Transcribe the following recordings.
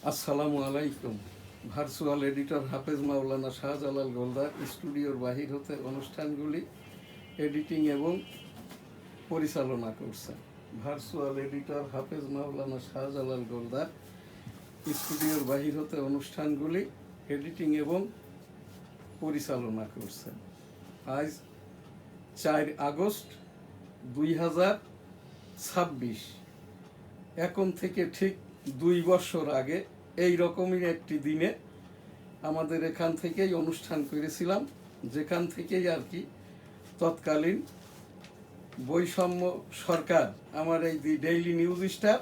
আসসালামু আলাইকুম। Virtual editor হাফেজ মাওলানা শাহজালাল গোলদার স্টুডিওর বাহির হতে অনুষ্ঠানগুলি এডিটিং এবং পরিচালনা করছেন। ভার্চুয়াল এডিটর হাফেজ মাওলানা শাহজালাল গোলদার স্টুডিওর বাহির হতে অনুষ্ঠানগুলি এডিটিং এবং পরিচালনা করছেন। আজ 4 আগস্ট 2026, এখন থেকে ঠিক 2 বছর আগে এই রকমই একটি দিনে আমাদের এখান থেকেই অনুষ্ঠান করেছিলাম, যেখান থেকেই আর কি তৎকালীন বৈষম্য সরকার আমার এই দি ডেইলি নিউজ স্টার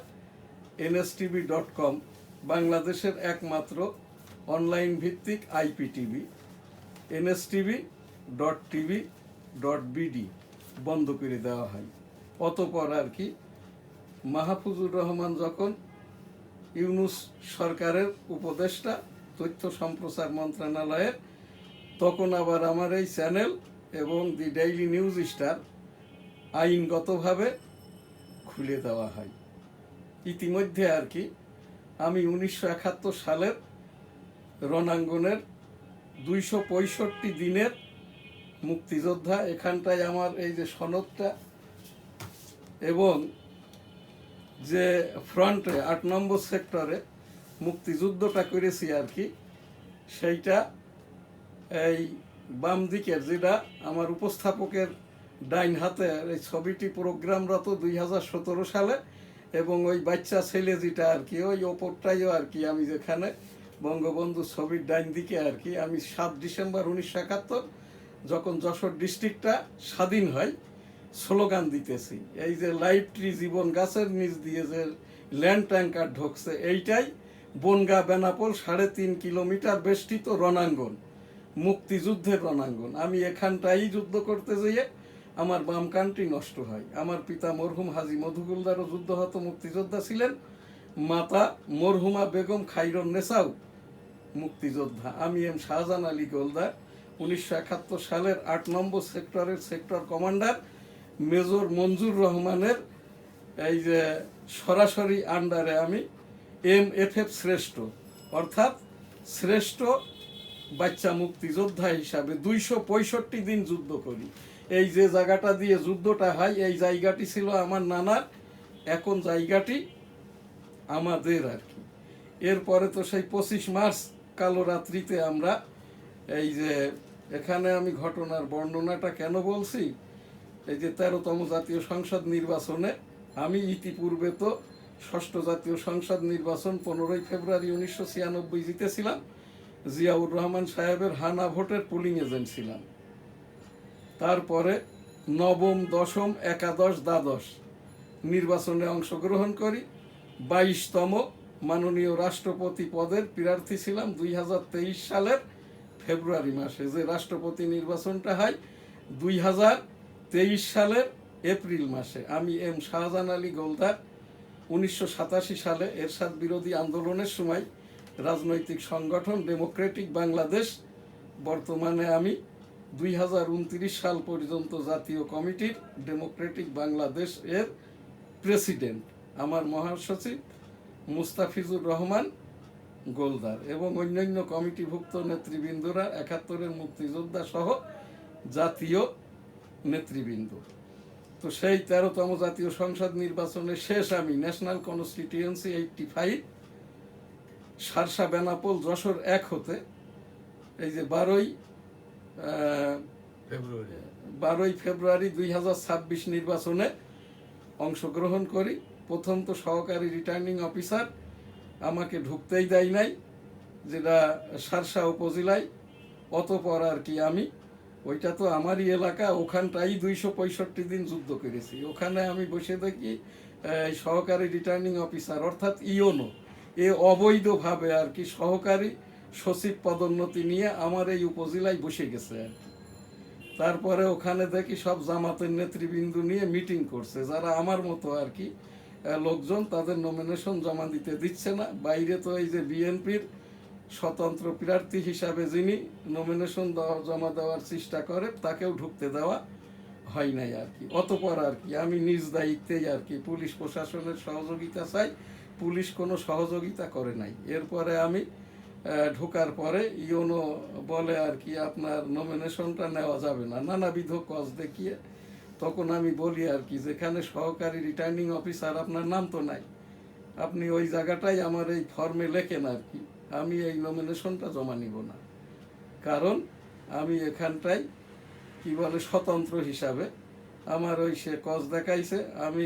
NSTV.com বাংলাদেশের একমাত্র অনলাইন ভিত্তিক IPTV NSTV.TV.BD বন্ধ করে দেওয়া হয়। অতঃপর আর কি মাহফুজুর রহমান যখন ইউনূস সরকারের উপদেষ্টা তথ্য সম্প্রচার মন্ত্রণালয়ের, তখন আবার আমার এই চ্যানেল এবং দি ডেইলি নিউজ স্টার আইনগতভাবে খুলে দেওয়া হয়। ইতিমধ্যে আর কি আমি 1971 সালের রণাঙ্গনের 265 দিনের মুক্তিযোদ্ধা। এখানটায় আমার এই যে সনদটা এবং যে ফ্রন্টে 8 নম্বর সেক্টরে মুক্তিযুদ্ধটা করেছি আর কি, সেইটা এই বাম দিকের যেটা আমার উপস্থাপকের ডাইন হাতে এই ছবিটি প্রোগ্রামরত 2017 সালে, এবং ওই বাচ্চা ছেলে যেটা আর কি ওই ওপরটাইও আর কি আমি যেখানে বঙ্গবন্ধু ছবির ডাইন দিকে আর কি আমি 7 ডিসেম্বর 1971 যখন যশোর ডিস্ট্রিক্টটা স্বাধীন হয় স্লোগান দিতেছি, এই যে লাইভ ট্রি জীবন গাছের নিচ দিয়ে যে ল্যান্ড ট্যাঙ্কার ঢুকছে, এইটাই বনগা বেনাপোল 3.5 কিলোমিটার বেষ্টিত রণাঙ্গন, মুক্তিযুদ্ধের রণাঙ্গন। আমি এখানটাই যুদ্ধ করতে যেয়ে আমার বাম কানটি নষ্ট হয়। আমার পিতা মরহুম হাজী মধুগুলদারও যুদ্ধহত মুক্তিযোদ্ধা ছিলেন, মাতা মরহুমা বেগম খাইরুন নেসাও মুক্তিযোদ্ধা। আমি এম শাহজাহান আলী গোলদার 1971 সালের 8 নম্বর সেক্টরের সেক্টর কমান্ডার মেজর মঞ্জুর রহমানের এই যে সরাসরি আন্ডারে আমি MFF শ্রেষ্ঠ, অর্থাৎ শ্রেষ্ঠ বাচ্চা মুক্তিযোদ্ধা হিসাবে 265 দিন যুদ্ধ করি। এই যে জায়গাটা দিয়ে যুদ্ধটা হয় এই জায়গাটি ছিল আমার নানার, এখন জায়গাটি আমাদের আর কি। এরপরে তো সেই 25 মার্চ কালো রাত্রিতে আমরা এই যে এখানে আমি ঘটনার বর্ণনাটা কেন বলছি, এই যে 13তম জাতীয় সংসদ নির্বাচনে আমি ইতিপূর্বে তো 6ষ্ঠ জাতীয় সংসদ নির্বাচন 15ই ফেব্রুয়ারি 1996 জিতেছিলাম, জিয়াউর রহমান সাহেবের হানা ভোটের পুলিং এজেন্ট ছিলাম। তারপরে নবম, দশম, একাদশ, দ্বাদশ নির্বাচনে অংশগ্রহণ করি। 22তম মাননীয় রাষ্ট্রপতি পদের প্রার্থী ছিলাম 2023 সালের ফেব্রুয়ারি মাসে। যে রাষ্ট্রপতি নির্বাচনটা হয় 2023 সালের এপ্রিল মাসে। আমি এম শাহজাহান আলী গোলদার 1987 সালে এরশাদ বিরোধী আন্দোলনের সময় রাজনৈতিক সংগঠন ডেমোক্রেটিক বাংলাদেশ, বর্তমানে আমি 2029 সাল পর্যন্ত জাতীয় কমিটির ডেমোক্রেটিক বাংলাদেশ এর প্রেসিডেন্ট। আমার মহাসচিব মুস্তাফিজুর রহমান গোলদার এবং অন্যান্য কমিটিভুক্ত নেতৃবৃন্দরা 71-এর মুক্তিযোদ্ধা সহ জাতীয় নেতৃবৃন্দ। তো সেই 13তম জাতীয় সংসদ নির্বাচনের শেষ আমি ন্যাশনাল কনস্টিটিউয়েন্সি 85 সারসা বেনাপোল যশোর 1 হতে এই যে 12ই ফেব্রুয়ারি 2026 নির্বাচনে অংশগ্রহণ করি। প্রথম তো সহকারী রিটার্নিং অফিসার আমাকে ঢুকতেই দেয় নাই, যেটা সারসা উপজেলায়। অতঃপর আর কি আমি ওইটা তো আমারই এলাকা, ওখানটাই 265 দিন যুদ্ধ করেছি। ওখানে আমি বসে দেখি সহকারী রিটার্নিং অফিসার অর্থাৎ ইওনো এ অবৈধভাবে আর কি সহকারী সচিব পদোন্নতি নিয়ে আমার এই উপজেলায় বসে গেছে আর কি। তারপরে ওখানে দেখি সব জামাতের নেতৃবৃন্দ নিয়ে মিটিং করছে, যারা আমার মতো আর কি লোকজন, তাদের নমিনেশন জমা দিতে দিচ্ছে না। বাইরে তো এই যে বিএনপির স্বতন্ত্র প্রার্থী হিসাবে যিনি নমিনেশন জমা দেওয়ার চেষ্টা করে তাকেও ঢুকতে দেওয়া হয় নাই আর কি। অতঃপর আর কি আমি নিজ দায়িত্বেই আর কি পুলিশ প্রশাসনের সহযোগিতা চাই পুলিশ কোনো সহযোগিতা করে নাই। এরপরে আমি ঢোকার পরে ইউনো বলে আর কি আপনার নমিনেশনটা নেওয়া যাবে না, নানাবিধ কজ দেখিয়ে। তখন আমি বলি আর কি, যেখানে সহকারী রিটার্নিং অফিসার আপনার নাম তো নাই, আপনি ওই জায়গাটাই আমার এই ফর্মে লেখেন আর কি, আমি এই নমিনেশনটা জমা নিব না। কারণ আমি এখানটাই কি বলে স্বতন্ত্র হিসাবে আমার ওই সে কজ দেখাইছে, আমি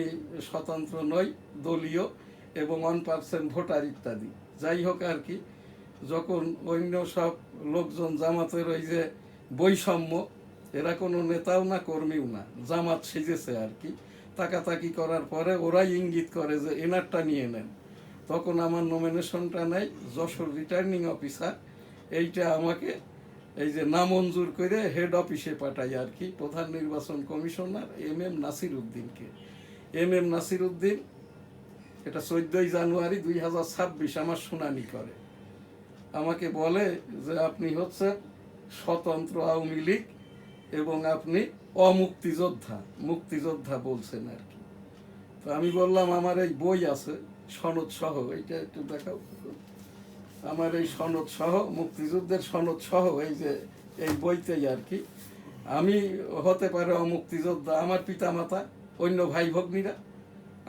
স্বতন্ত্র নই, দলীয় এবং 1% ভোটার ইত্যাদি। যাই হোক আর কি, যখন অন্য সব লোকজন জামাতের ওই যে বৈষম্য, এরা কোনো নেতাও না কর্মীও না, জামাত সেজেছে আর কি, তাকাতাকি করার পরে ওরাই ইঙ্গিত করে যে এনারটা নিয়ে নেন। তখন আমার নমিনেশনটা নেই যশোর রিটার্নিং অফিসার, এইটা আমাকে এই যে নামঞ্জুর করে হেড অফিসে পাঠাই আর কি, প্রধান নির্বাচন কমিশনার MM নাসির উদ্দিনকে। MM নাসির উদ্দিন এটা 14 জানুয়ারি 2026 আমার শুনানি করে, আমাকে বলে যে আপনি হচ্ছে স্বতন্ত্র আওয়ামী লীগ এবং আপনি অমুক্তিযোদ্ধা, মুক্তিযোদ্ধা বলছেন আর কি। তো আমি বললাম আমার এই বই আছে সনদ সহ, এইটা একটু দেখাও, আমার এই সনদ সহ, মুক্তিযুদ্ধের সনদ সহ, এই যে এই বইতেই আর কি, আমি হতে পারে অমুক্তিযোদ্ধা, আমার পিতামাতা, অন্য ভাই ভগ্নীরা,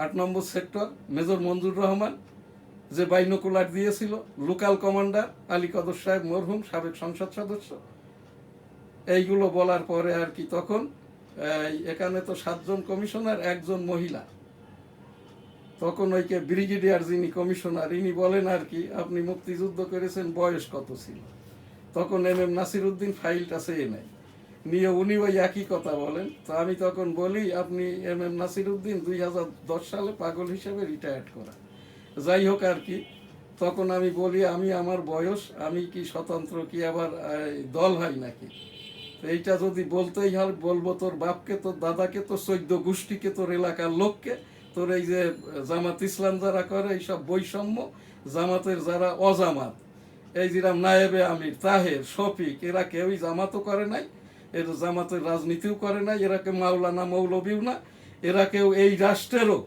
8 নম্বর সেক্টর মেজর মঞ্জুর রহমান যে বাইনোকুলার দিয়েছিল, লোকাল কমান্ডার আলী কদর সাহেব মরহুম সাবেক সংসদ সদস্য। এইগুলো বলার পরে আর কি তখন এখানে তো 7 জন কমিশনার, 1 জন মহিলা, তখন ওইকে ব্রিগেডিয়ার যিনি কমিশনার ইনি বলেন আর কি আপনি মুক্তিযুদ্ধ করেছেন, বয়স কত ছিল? তখন MM নাসির উদ্দিন ফাইলটা চেয়ে নেয়, নিয়ে উনি ওই একই কথা বলেন। তো আমি তখন বলি আপনি MM নাসির উদ্দিন 2010 সালে পাগল হিসেবে রিটায়ার্ড করা। যাই হোক আর কি, তখন আমি বলি আমি আমার বয়স, আমি কি স্বতন্ত্র কি আবার দল হয় নাকি? এইটা যদি বলতেই হয় বলবো তোর বাপকে, তোর দাদাকে, তোর 14 গোষ্ঠীকে, তোর এলাকার লোককে, তোর এই যে জামাত ইসলাম যারা করে এইসব বৈষম্য, জামাতের যারা অজামাত, এই যেরাম নায়েবে আমির, তাহের, শফিক, এরা কেউই জামাতও করে নাই, এর জামাতের রাজনীতিও করে নাই, এরা কেউ মাওলানা মৌলবীও না, এরা কেউ এই রাষ্ট্রেরও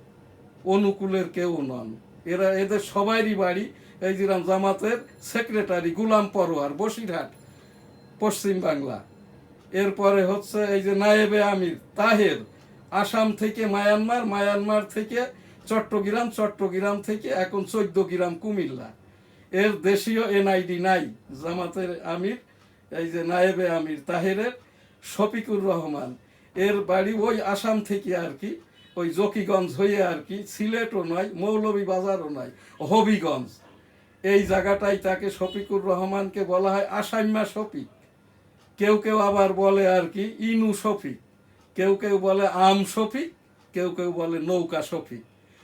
অনুকূলের কেউ নন। এরা এদের সবারই বাড়ি এই যেরাম জামাতের সেক্রেটারি গুলাম পরোয়ার, বসিরহাট, পশ্চিম বাংলা। এরপরে হচ্ছে এই যে নায়েবে আমির তাহের, আসাম থেকে মায়ানমার, মায়ানমার থেকে চট্টগ্রাম, চট্টগ্রাম থেকে এখন 14 গ্রাম কুমিল্লা। এর দেশীয় NID নাই জামাতের আমির, এই যে নায়েবে আমির তাহেরের শফিকুর রহমান, এর বাড়ি ওই আসাম থেকে আর কি, ওই জকিগঞ্জ হয়ে আর কি, সিলেটও নয়, মৌলভীবাজারও নয়, হবিগঞ্জ। এই জায়গাটাই তাকে শফিকুর রহমানকে বলা হয় আসাম্মা শফিক, কেউ কেউ আবার বলে আর কি ইনু শফিক, কেউ কেউ বলে আম শফিক, কেউ কেউ বলে নৌকা শফিক।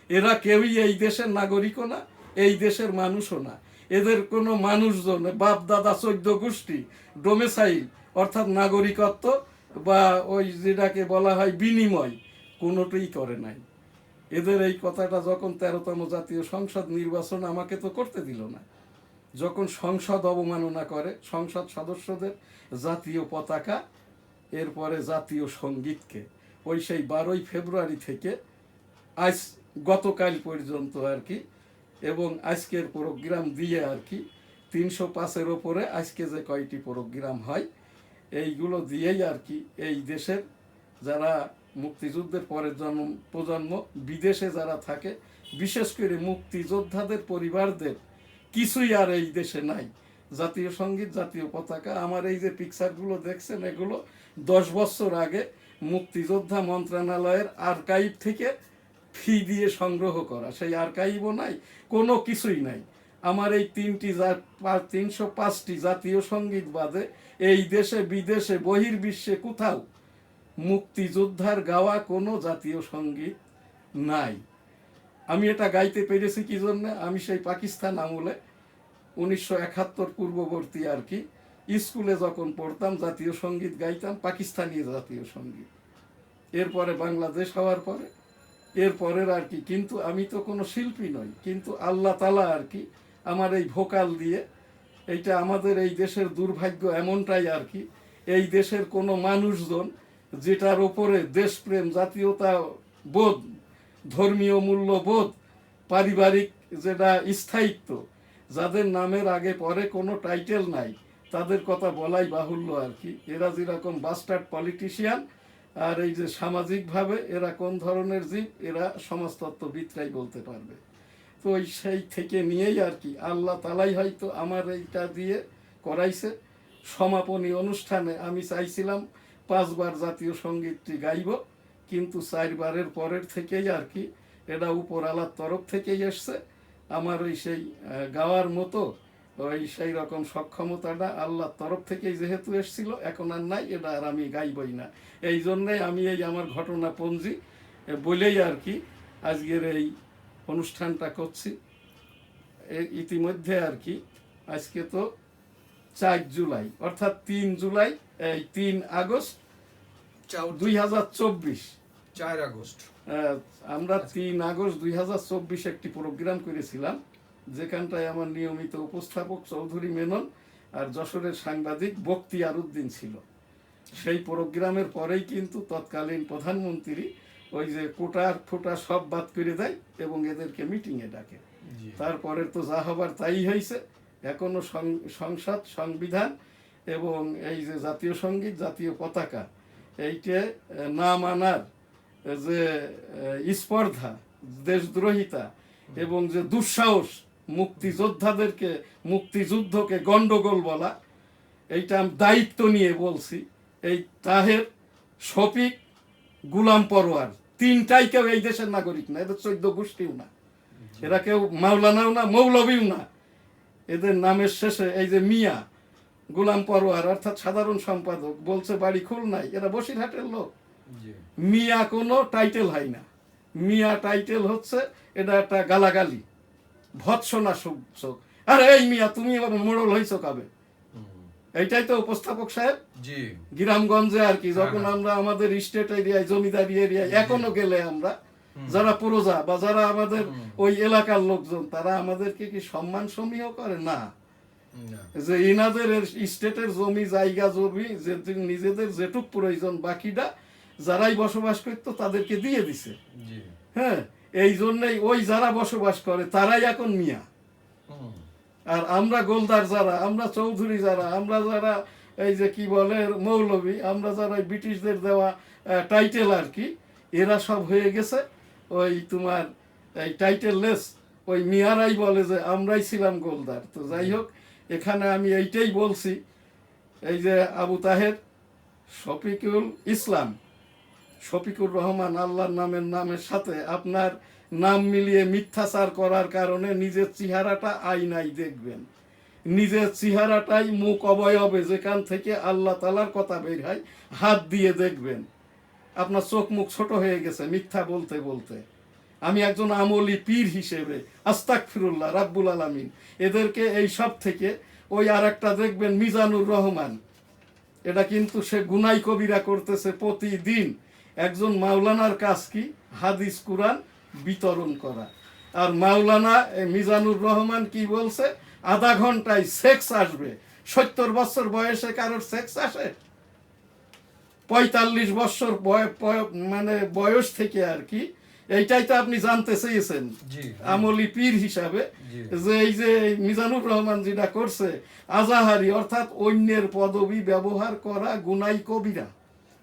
এরা কেউই এই দেশের নাগরিকও না, এই দেশের মানুষও না। এদের কোনো মানুষজন, বাপ দাদা 14 গোষ্ঠী ডোমেসাইল অর্থাৎ নাগরিকত্ব বা ওই যেটাকে বলা হয় বিনিময়, কোনোটাই করে নাই। এদের এই কথাটা যখন 13তম জাতীয় সংসদ নির্বাচন আমাকে তো করতে দিল না, যখন সংসদ অবমাননা করে সংসদ সদস্যদের জাতীয় পতাকা, এরপরে জাতীয় সঙ্গীতকে, ওই সেই 12ই ফেব্রুয়ারি থেকে আজ গতকাল পর্যন্ত আর কি, এবং আজকের প্রোগ্রাম দিয়ে আর কি 305-এর ওপরে আজকে যে কয়টি প্রোগ্রাম হয় এইগুলো দিয়েই আর কি এই দেশের যারা মুক্তিযুদ্ধের পরের প্রজন্ম বিদেশে যারা থাকে, বিশেষ করে মুক্তিযোদ্ধাদের পরিবারদের কিছুই আর এই দেশে নাই। জাতীয় সঙ্গীত, জাতীয় পতাকা, আমার এই যে পিকচারগুলো দেখছেন এগুলো 10 বছর আগে মুক্তিযোদ্ধা মন্ত্রণালয়ের আর্কাইভ থেকে ফি দিয়ে সংগ্রহ করা, সেই আর্কাইভও নাই, কোনো কিছুই নাই। আমার এই 305টি জাতীয় সঙ্গীত বাদে এই দেশে বিদেশে বহির্বিশ্বে কোথাও মুক্তিযোদ্ধার গাওয়া কোনো জাতীয় সঙ্গীত নাই। আমি এটা গাইতে পেরেছি কি জন্য, আমি সেই পাকিস্তান আমলে 1971 পূর্ববর্তী আর কি স্কুলে যখন পড়তাম জাতীয় সঙ্গীত গাইতাম, পাকিস্তানি জাতীয় সঙ্গীত। এরপরে বাংলাদেশ হওয়ার পরে এরপরের আর কি, কিন্তু আমি তো কোনো শিল্পী নই, কিন্তু আল্লাহ তাআলা আর কি আমার এই ভোকাল দিয়ে, এইটা আমাদের এই দেশের দুর্ভাগ্য এমনটাই আর কি, এই দেশের কোনো মানুষজন যেটার ওপরে দেশপ্রেম, জাতীয়তা বোধ, ধর্মীয় মূল্যবোধ, পারিবারিক যেটা স্থায়িত্ব, যাদের নামের আগে পরে কোনো টাইটেল নাই, তাদের কথা বলাই বাহুল্য আর কি। এরা যেরকম বাস্টার্ড পলিটিশিয়ান, আর এই যে সামাজিকভাবে এরা কোন ধরনের জীব, এরা সমাজতত্ত্ববিদরাই বলতে পারবে। তো ওই সেই থেকে নিয়েই আর কি আল্লাহ তালাই হয়তো আমার এইটা দিয়ে করাইছে। সমাপনী অনুষ্ঠানে আমি চাইছিলাম 5 বার জাতীয় সঙ্গীতটি গাইব, কিন্তু 4 বারের পরের থেকেই আর কি এটা উপর আল্লাহর তরফ থেকেই এসছে। আমার ওই সেই গাওয়ার মতো ওই সেই রকম সক্ষমতাটা আল্লাহর তরফ থেকেই যেহেতু এসছিল, এখন আর নাই, এটা আর আমি গাইবই না। এই জন্যেই আমি এই আমার ঘটনাপঞ্জি বলেই আর কি আজকের এই অনুষ্ঠানটা করছি। ইতিমধ্যে আর কি আজকে তো 4 জুলাই, অর্থাৎ 3 জুলাই, এই 3 আগস্ট 2024, 4 আগস্ট আমরা 3 আগস্ট 2024 একটি প্রোগ্রাম করেছিলাম, যেখানটায় আমার নিয়মিত উপস্থাপক চৌধুরী মেনন আর যশোরের সাংবাদিক বখতিয়ার উদ্দিন ছিল। সেই প্রোগ্রামের পরেই কিন্তু তৎকালীন প্রধানমন্ত্রী ওই যে কোটার ফোটা সব বাদ করে দেয় এবং এদেরকে মিটিংয়ে ডাকে। তারপরে তো যা হবার তাই হয়েছে। এখনো সংসদ, সংবিধান এবং এই যে জাতীয় সঙ্গীত, জাতীয় পতাকা, এইটা না মানার যে স্পর্ধা, দেশদ্রোহিতা এবং যে দুঃসাহস, মুক্তিযোদ্ধাদেরকে, মুক্তিযুদ্ধকে গন্ডগোল বলা, এইটা আমি দায়িত্ব নিয়ে বলছি। এই তাহের, শফিক, গুলাম পরোয়ার, তিনটাই কেউ এই দেশের নাগরিক না, এদের 14 গোষ্ঠীও না, এরা কেউ মাওলানাও না, মৌলবীও না। এদের নামের শেষে এই যে মিয়া, গুলাম পরোয়ার অর্থাৎ সাধারণ সম্পাদক, বলছে বাড়ি খুলনায়, এরা বসিরহাটের লোক। মিয়া কোনো টাইটেল হয় না, মিয়া টাইটেল হচ্ছে এটা একটা গালাগালি, ভৎসনা সূচক। আরে এই মিয়া, তুমি এবার মোড়ল হইছো কবে? এইটাই তো উপস্থাপক সাহেব গ্রামগঞ্জে আর কি, যখন আমরা আমাদের স্টেট এরিয়ায়, জমিদারি এরিয়ায় এখনো গেলে আমরা যারা প্রজা বা যারা আমাদের ওই এলাকার লোকজন, তারা আমাদেরকে কি সম্মান সমীহ করে না? যে ইনাদের স্টেটের জমি জায়গা জমি নিজেদের যেটুক প্রয়োজন, বাকিটা যারাই বসবাস করতো তাদেরকে দিয়ে দিছে। হ্যাঁ, এই জন্যই ওই যারা বসবাস করে তারাই এখন মিয়া। আর আমরা গোলদার যারা, আমরা চৌধুরী যারা, আমরা যারা এই যে কি বলে মৌলবী, আমরা যারা ব্রিটিশদের দেওয়া টাইটেল আর কি, এরা সব হয়ে গেছে ওই তোমার এই টাইটেললেস। ওই মিয়ারাই বলে যে আমরাই ছিলাম গোলদার। তো যাই হোক, এখানে আমি এইটাই বলছি, এই যে আবু তাহের, শফিকুল ইসলাম, শফিকুর রহমান, আল্লাহর নামের সাথে আপনার নাম মিলিয়ে মিথ্যাচার করার কারণে নিজের চেহারাটা আয়নায় দেখবেন। নিজের চেহারাটাই মুখ অবয়বে যেখান থেকে আল্লাহ তাআলার কথা বের হয়, হাত দিয়ে দেখবেন। আপনার চোখ মুখ ছোট হয়ে গেছে মিথ্যা বলতে বলতে। আমি একজন আমলি পীর হিসেবে আস্তাগফিরুল্লাহ রাব্বুল আলামিন, এদেরকে এই সব থেকে ওই আর একটা দেখবেন মিজানুর রহমান, এটা কিন্তু সে গুনাই কবিরা করতেছে প্রতিদিন। একজন মাওলানার কাজ কি? হাদিস কুরআন বিতরণ করা। আর মাওলানা মিজানুর রহমান কি বলছে? আধা ঘন্টায় সেক্স আসবে। 70 বছর বয়সে কারোর সেক্স আসে? 45 বছর মানে বয়স থেকে আর কি। এইটাই তো আপনি জানতে চেয়েছেন আমলি পীর হিসাবে, যে এই যে মিজানুর রহমান যেটা করছে আজাহারি, অর্থাৎ অন্যের পদবি ব্যবহার করা গুনাই কবিরা।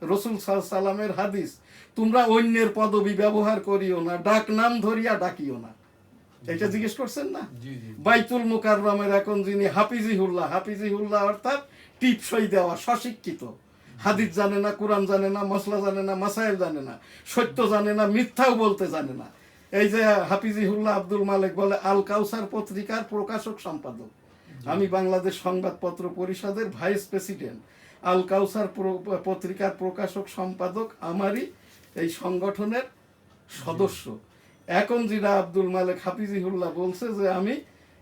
রসুল সাল্লামের হাদিস, তোমরা অন্যের পদবি ব্যবহার করিও না, ডাক নাম ধরিয়া ডাকিও না। এটা জিজ্ঞেস করছেন না? বাইতুল মুকাররমের এখন যিনি হাফিজিহুল্লাহ অর্থাৎ টিপসই দেওয়া, স্বশিক্ষিত, হাদিস জানে না, কোরআন জানে না, মশলা জানে না, মাসাইল জানে না, সত্য জানে না, মিথ্যাও বলতে জানে না। এই যে হাফিজিহুল্লাহ আব্দুল মালিক বলে আল কাউসার পত্রিকার প্রকাশক সম্পাদক। আমি বাংলাদেশ সংবাদপত্র পরিষদের ভাইস প্রেসিডেন্ট। আল কাউসার পত্রিকার প্রকাশক সম্পাদক আমারই এই সংগঠনের সদস্য। এখন যেটা আব্দুল মালিক হাফিজিহুল্লাহ বলছে যে আমি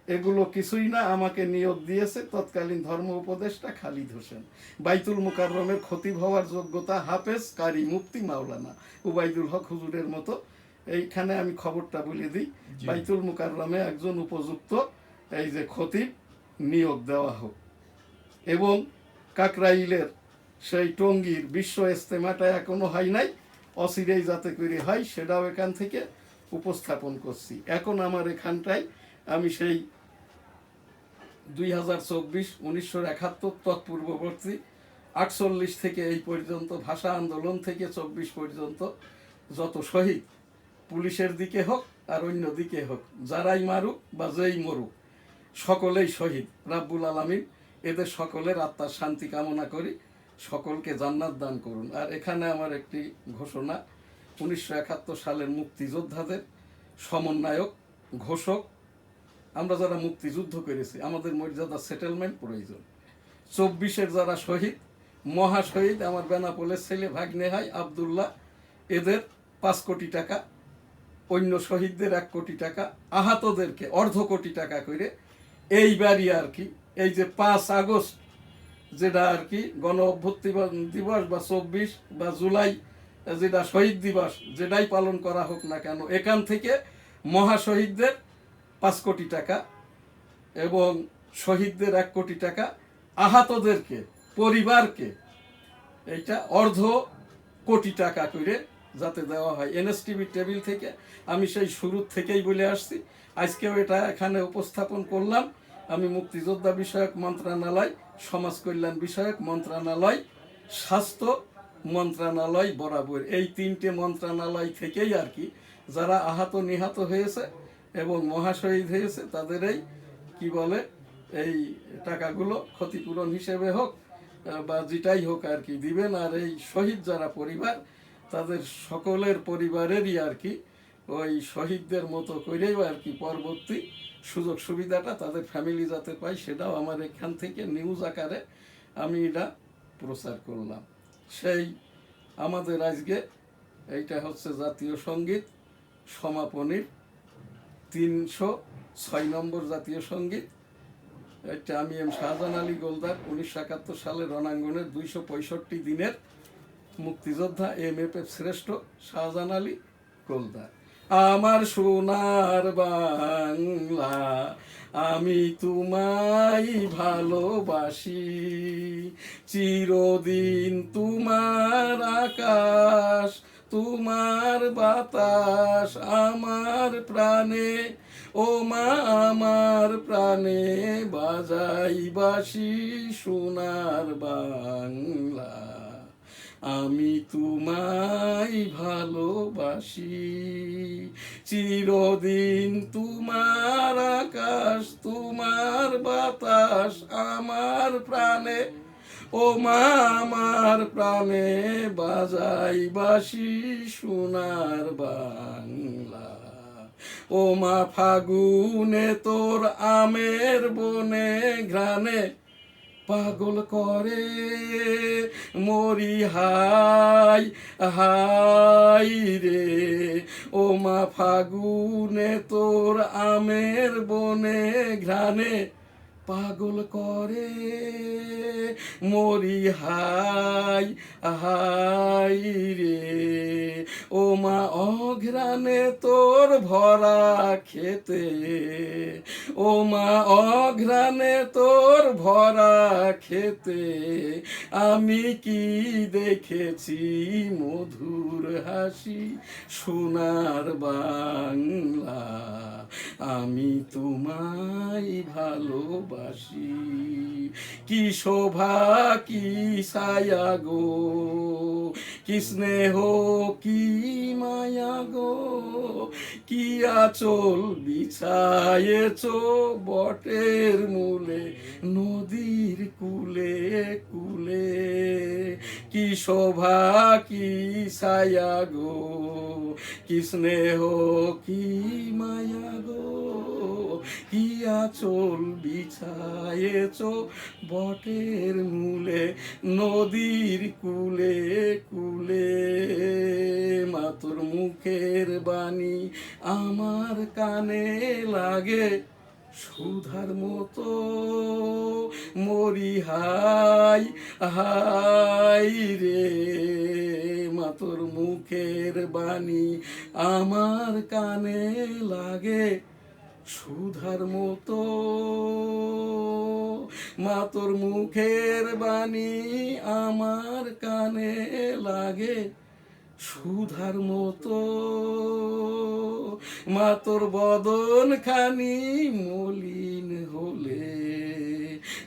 এগুলো কিছুই না, আমাকে নিয়োগ দিয়েছে তৎকালীন ধর্ম উপদেষ্টা খালিদ হোসেন। বাইতুল মুকাররমের খতিব হওয়ার যোগ্যতা হাফেজ কারি মুফতি মাওলানা উবাইদুল হক হুজুরের মতো। এইখানে আমি খবরটা বলে দিই, বাইতুল মুকাররমে একজন উপযুক্ত এই যে খতিব নিয়োগ দেওয়া হোক। এবং কাকরাইলের সেই টঙ্গীর বিশ্ব ইজতেমাটা এখনো হয় নাই, অচিরেই যাতে করে হয়, সেটাও এখান থেকে উপস্থাপন করছি। এখন আমার এখানটায় আমি সেই 2024 1971 তৎপূর্ববর্তী 48 থেকে এই পর্যন্ত ভাষা আন্দোলন থেকে 24 পর্যন্ত যত শহীদ পুলিশের দিকে হোক আর অন্য দিকে হোক, যারাই মারুক বা যেই মরুক, সকলেই শহীদ। রাব্বুল আলামিন এদের সকলের আত্মার শান্তি কামনা করি, সকলকে জান্নাত দান করুন। আর এখানে আমার একটি ঘোষণা, 1971 সালের মুক্তিযোদ্ধাদের সমন্বয়ক, ঘোষক, আমরা যারা মুক্তিযুদ্ধ করেছি, আমাদের মর্যাদা সেটেলমেন্ট প্রয়োজন। 24-এর যারা শহীদ, মহাশহীদ, আমার বেনাপোলের ছেলে ভাগ্নে হয় আবদুল্লাহ, এদের 5 কোটি টাকা, অন্য শহীদদের 1 কোটি টাকা, আহতদেরকে অর্ধ কোটি টাকা করে এইবারই আর কি, এই যে 5 আগস্ট যেটা আর কি গণ অভ্যুত্থান দিবস বা 24 বা জুলাই যেটা শহীদ দিবস, যেটাই পালন করা হোক না কেন, এখান থেকে মহাশহীদদের 5 কোটি টাকা এবং শহীদদের 1 কোটি টাকা, আহতদেরকে পরিবারকে এইটা অর্ধ কোটি টাকা করে যাতে দেওয়া হয়। এনএসটিভি টেবিল থেকে আমি সেই শুরুর থেকেই বলে আসছি, আজকেও এটা এখানে উপস্থাপন করলাম। আমি মুক্তিযোদ্ধা বিষয়ক মন্ত্রণালয়, সমাজ কল্যাণ বিষয়ক মন্ত্রণালয়, স্বাস্থ্য মন্ত্রণালয় বরাবর এই 3টে মন্ত্রণালয় থেকেই আর কি যারা আহত নিহত হয়েছে এবং মহাশহীদ হয়েছে তাদের এই কি বলে এই টাকাগুলো ক্ষতিপূরণ হিসেবে হোক বা যেটাই হোক আর কি দিবেন। আর এই শহীদ যারা পরিবার, তাদের সকলের পরিবারেরই আর কি ওই শহীদদের মতো করেই আর কি পরবর্তী সুযোগ সুবিধাটা তাদের ফ্যামিলি যাতে পায়, সেটাও আমার এখান থেকে নিউজ আকারে আমি এটা প্রচার করলাম। সেই আমাদের আজকে এইটা হচ্ছে জাতীয় সঙ্গীত সমাপনীর 306 নম্বর জাতীয় সঙ্গীত। এটা আমি শাহজাহান আলী গোলদার, 1971 সালের রণাঙ্গনের 265 দিনের মুক্তিযোদ্ধা, MFF শ্রেষ্ঠ শাহজাহান আলী গোলদার। আমার সোনার বাংলা, আমি তোমায় ভালোবাসি, চিরদিন তোমার আকাশ, তোমার বাতাস আমার প্রাণে, ও মা আমার প্রাণে বাজাই বাঁশি সোনার বাংলা, আমি তোমায় ভালোবাসি, চিরদিন তোমার আকাশ, তোমার বাতাস আমার প্রাণে, ও মা আমার প্রাণে বাজাই বাঁশি সোনার বাংলা, ও মা ফাগুনে তোর আমের বনে ঘ্রাণে পাগল করে মরি হাই হাই রে, ও মা ফাগুনে তোর আমের বনে ঘ্রাণে পাগল করে মরি হাই হাই রে, ও মা অঘ্রাণে তোর ভরা খেতে, ও মা অঘ্রাণে তোর ভরা খেতে আমি কি দেখেছি মধুর হাসি সোনার বাংলা, আমি তোমায় ভালোবাসি, কি শোভা কি ছায়া গো, কি স্নেহ কি মায়া গো, কি আঁচল বিছায়েছো বটের মূলে নদীর কুলে কুলে, কি শোভা কি ছায়া গো, কি স্নেহ কি মায়া গো, কি আঁচল বিছায়েছো বটের মূলে নদীর কুলে কুলে, মা তোর মুখের বাণী আমার কানে লাগে সুধার মতো, মরি হাই হাই রে, মা তোর মুখের বাণী আমার কানে লাগে সুধার মতো, মা তোর মুখের বাণী আমার কানে লাগে সুধার মতো মা তোর বদন খানি মলিন হলে,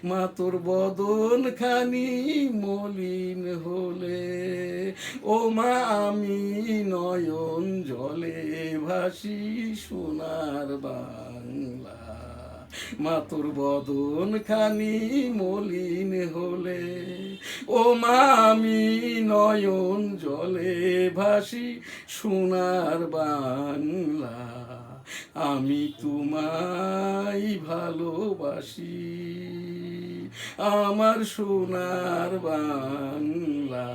মা তোর বদন খানি মলিন হলে, ও মা আমি নয়ন জলে ভাসি সোনার বাংলা, মা তোর বদন খানি মলিন হলে, ও মা আমি নয়ন জলে ভাসি সোনার বাংলা, আমি তোমায় ভালোবাসি আমার সোনার বাংলা,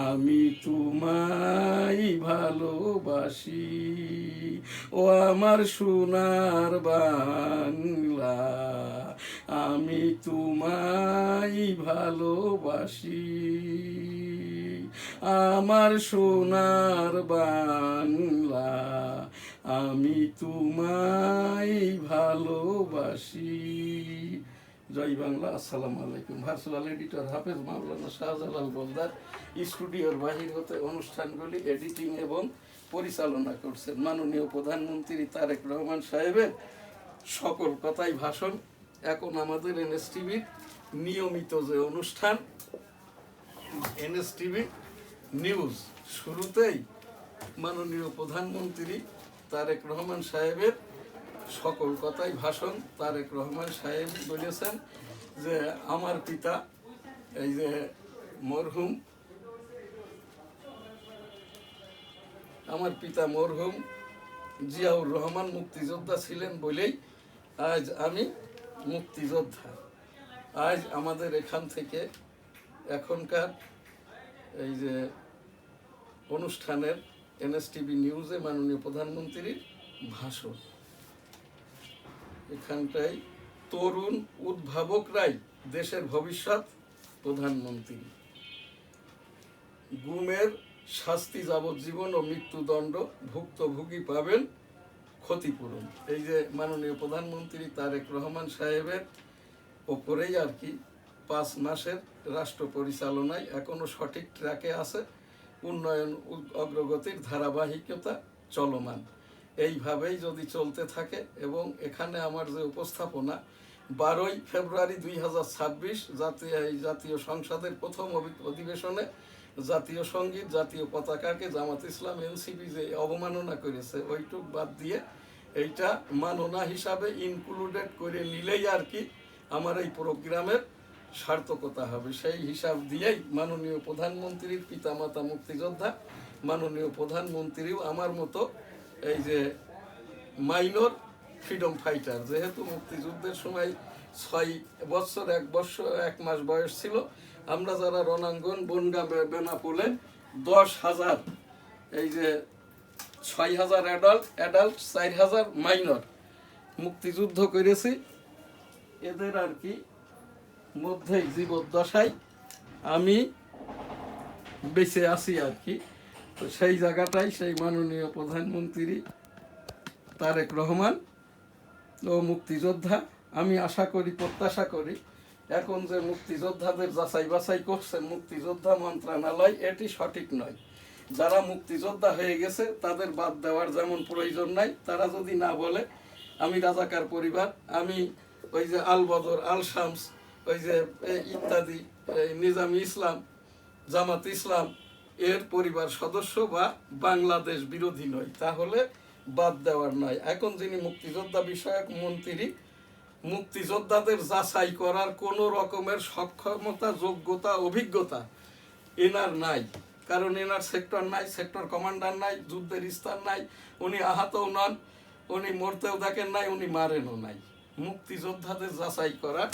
আমি তোমায় ভালোবাসি ও আমার সোনার বাংলা, আমি তোমায় ভালোবাসি আমার সোনার বাংলা, আমি তোমায় ভালোবাসি। জয় বাংলা। আসসালামু আলাইকুম। ভার্চুয়াল এডিটর হাফেজ মাওলানা শাহজালাল বলদার স্টুডিওর বাহির হতে অনুষ্ঠানগুলি এডিটিং এবং পরিচালনা করছেন মাননীয় প্রধানমন্ত্রী তারেক রহমান সাহেবের সকল কথাই ভাষণ। এখন আমাদের এনএসটিভির নিয়মিত যে অনুষ্ঠান এনএসটিভি নিউজ, শুরুতেই মাননীয় প্রধানমন্ত্রী তারেক রহমান সাহেবের সকল কথাই ভাষণ। তারেক রহমান সাহেব বলেছেন যে আমার পিতা এই যে মরহুম জিয়াউর রহমান মুক্তিযোদ্ধা ছিলেন বলেই আজ আমি মুক্তিযোদ্ধা। আজ আমাদের এখান থেকে এখনকার এই যে অনুষ্ঠানের এনএসটিভি নিউজে মাননীয় প্রধানমন্ত্রীর ভাষণ। এখানটায় তরুণ উদ্ভাবকরাই দেশের ভবিষ্যৎ প্রধানমন্ত্রী, গুমের শাস্তি যাবজ্জীবন ও মৃত্যুদণ্ড ভুক্তভোগী পাবেন ক্ষতিপূরণ। এই যে মাননীয় প্রধানমন্ত্রী তারেক রহমান সাহেবের ওপরেই আর কি 5 মাসের রাষ্ট্র পরিচালনায় এখনো সঠিক ট্র্যাকে আছে, উন্নয়ন অগ্রগতির ধারাবাহিকতা চলমান। এইভাবেই যদি চলতে থাকে এবং এখানে আমার যে উপস্থাপনা 12ই ফেব্রুয়ারি 2026 জাতীয় সংসদের প্রথম অধিবেশনে জাতীয় সঙ্গীত জাতীয় পতাকাকে জামাত ইসলাম এনসিপি যে অবমাননা করেছে ওইটুক বাদ দিয়ে এইটা মাননা হিসাবে ইনক্লুডেড করে নিলেই আর কি আমার এই প্রোগ্রামের সার্থকতা হবে। সেই হিসাব দিয়েই মাননীয় প্রধানমন্ত্রীর পিতামাতা মুক্তিযোদ্ধা, মাননীয় প্রধানমন্ত্রীও আমার মতো এই যে মাইনর ফ্রিডম ফাইটার, যেহেতু মুক্তিযুদ্ধের সময় 6 বছর 1 বছর 1 মাস বয়স ছিল, আমরা যারা রণাঙ্গন বনগা বেনাপোলে 10,000 এই যে 6,000 অ্যাডাল্ট 4,000 মাইনর মুক্তিযুদ্ধ করেছি। এদের আর কি মধ্যেই জীবদ্দশায় আমি বেঁচে আছি আর কি। তো সেই জায়গাটাই সেই মাননীয় প্রধানমন্ত্রী তারেক রহমান ও মুক্তিযোদ্ধা, আমি আশা করি প্রত্যাশা করি এখন যে মুক্তিযোদ্ধাদের যাচাই বাছাই করছেন মুক্তিযোদ্ধা মন্ত্রণালয়, এটি সঠিক নয়। যারা মুক্তিযোদ্ধা হয়ে গেছে তাদের বাদ দেওয়ার যেমন প্রয়োজন নাই, তারা যদি না বলে আমি রাজাকার পরিবার, আমি ওই যে আল বদর আল শামস ওই যে ইত্যাদি নিজামি ইসলাম জামাত ইসলাম এর পরিবার সদস্য বা বাংলাদেশ বিরোধী নয়, তাহলে বাদ দেওয়ার নয়। এখন যিনি মুক্তিযোদ্ধা বিষয়ক মন্ত্রী, মুক্তিযোদ্ধাদের যাচাই করার কোনো রকমের সক্ষমতা যোগ্যতা অভিজ্ঞতা এনার নাই, কারণ এনার সেক্টর নাই, সেক্টর কমান্ডার নাই, যুদ্ধের স্থান নাই, উনি আহতও নন, উনি মরতেও দেখেন নাই, উনি মারেনও নাই। মুক্তিযোদ্ধাদের যাচাই করা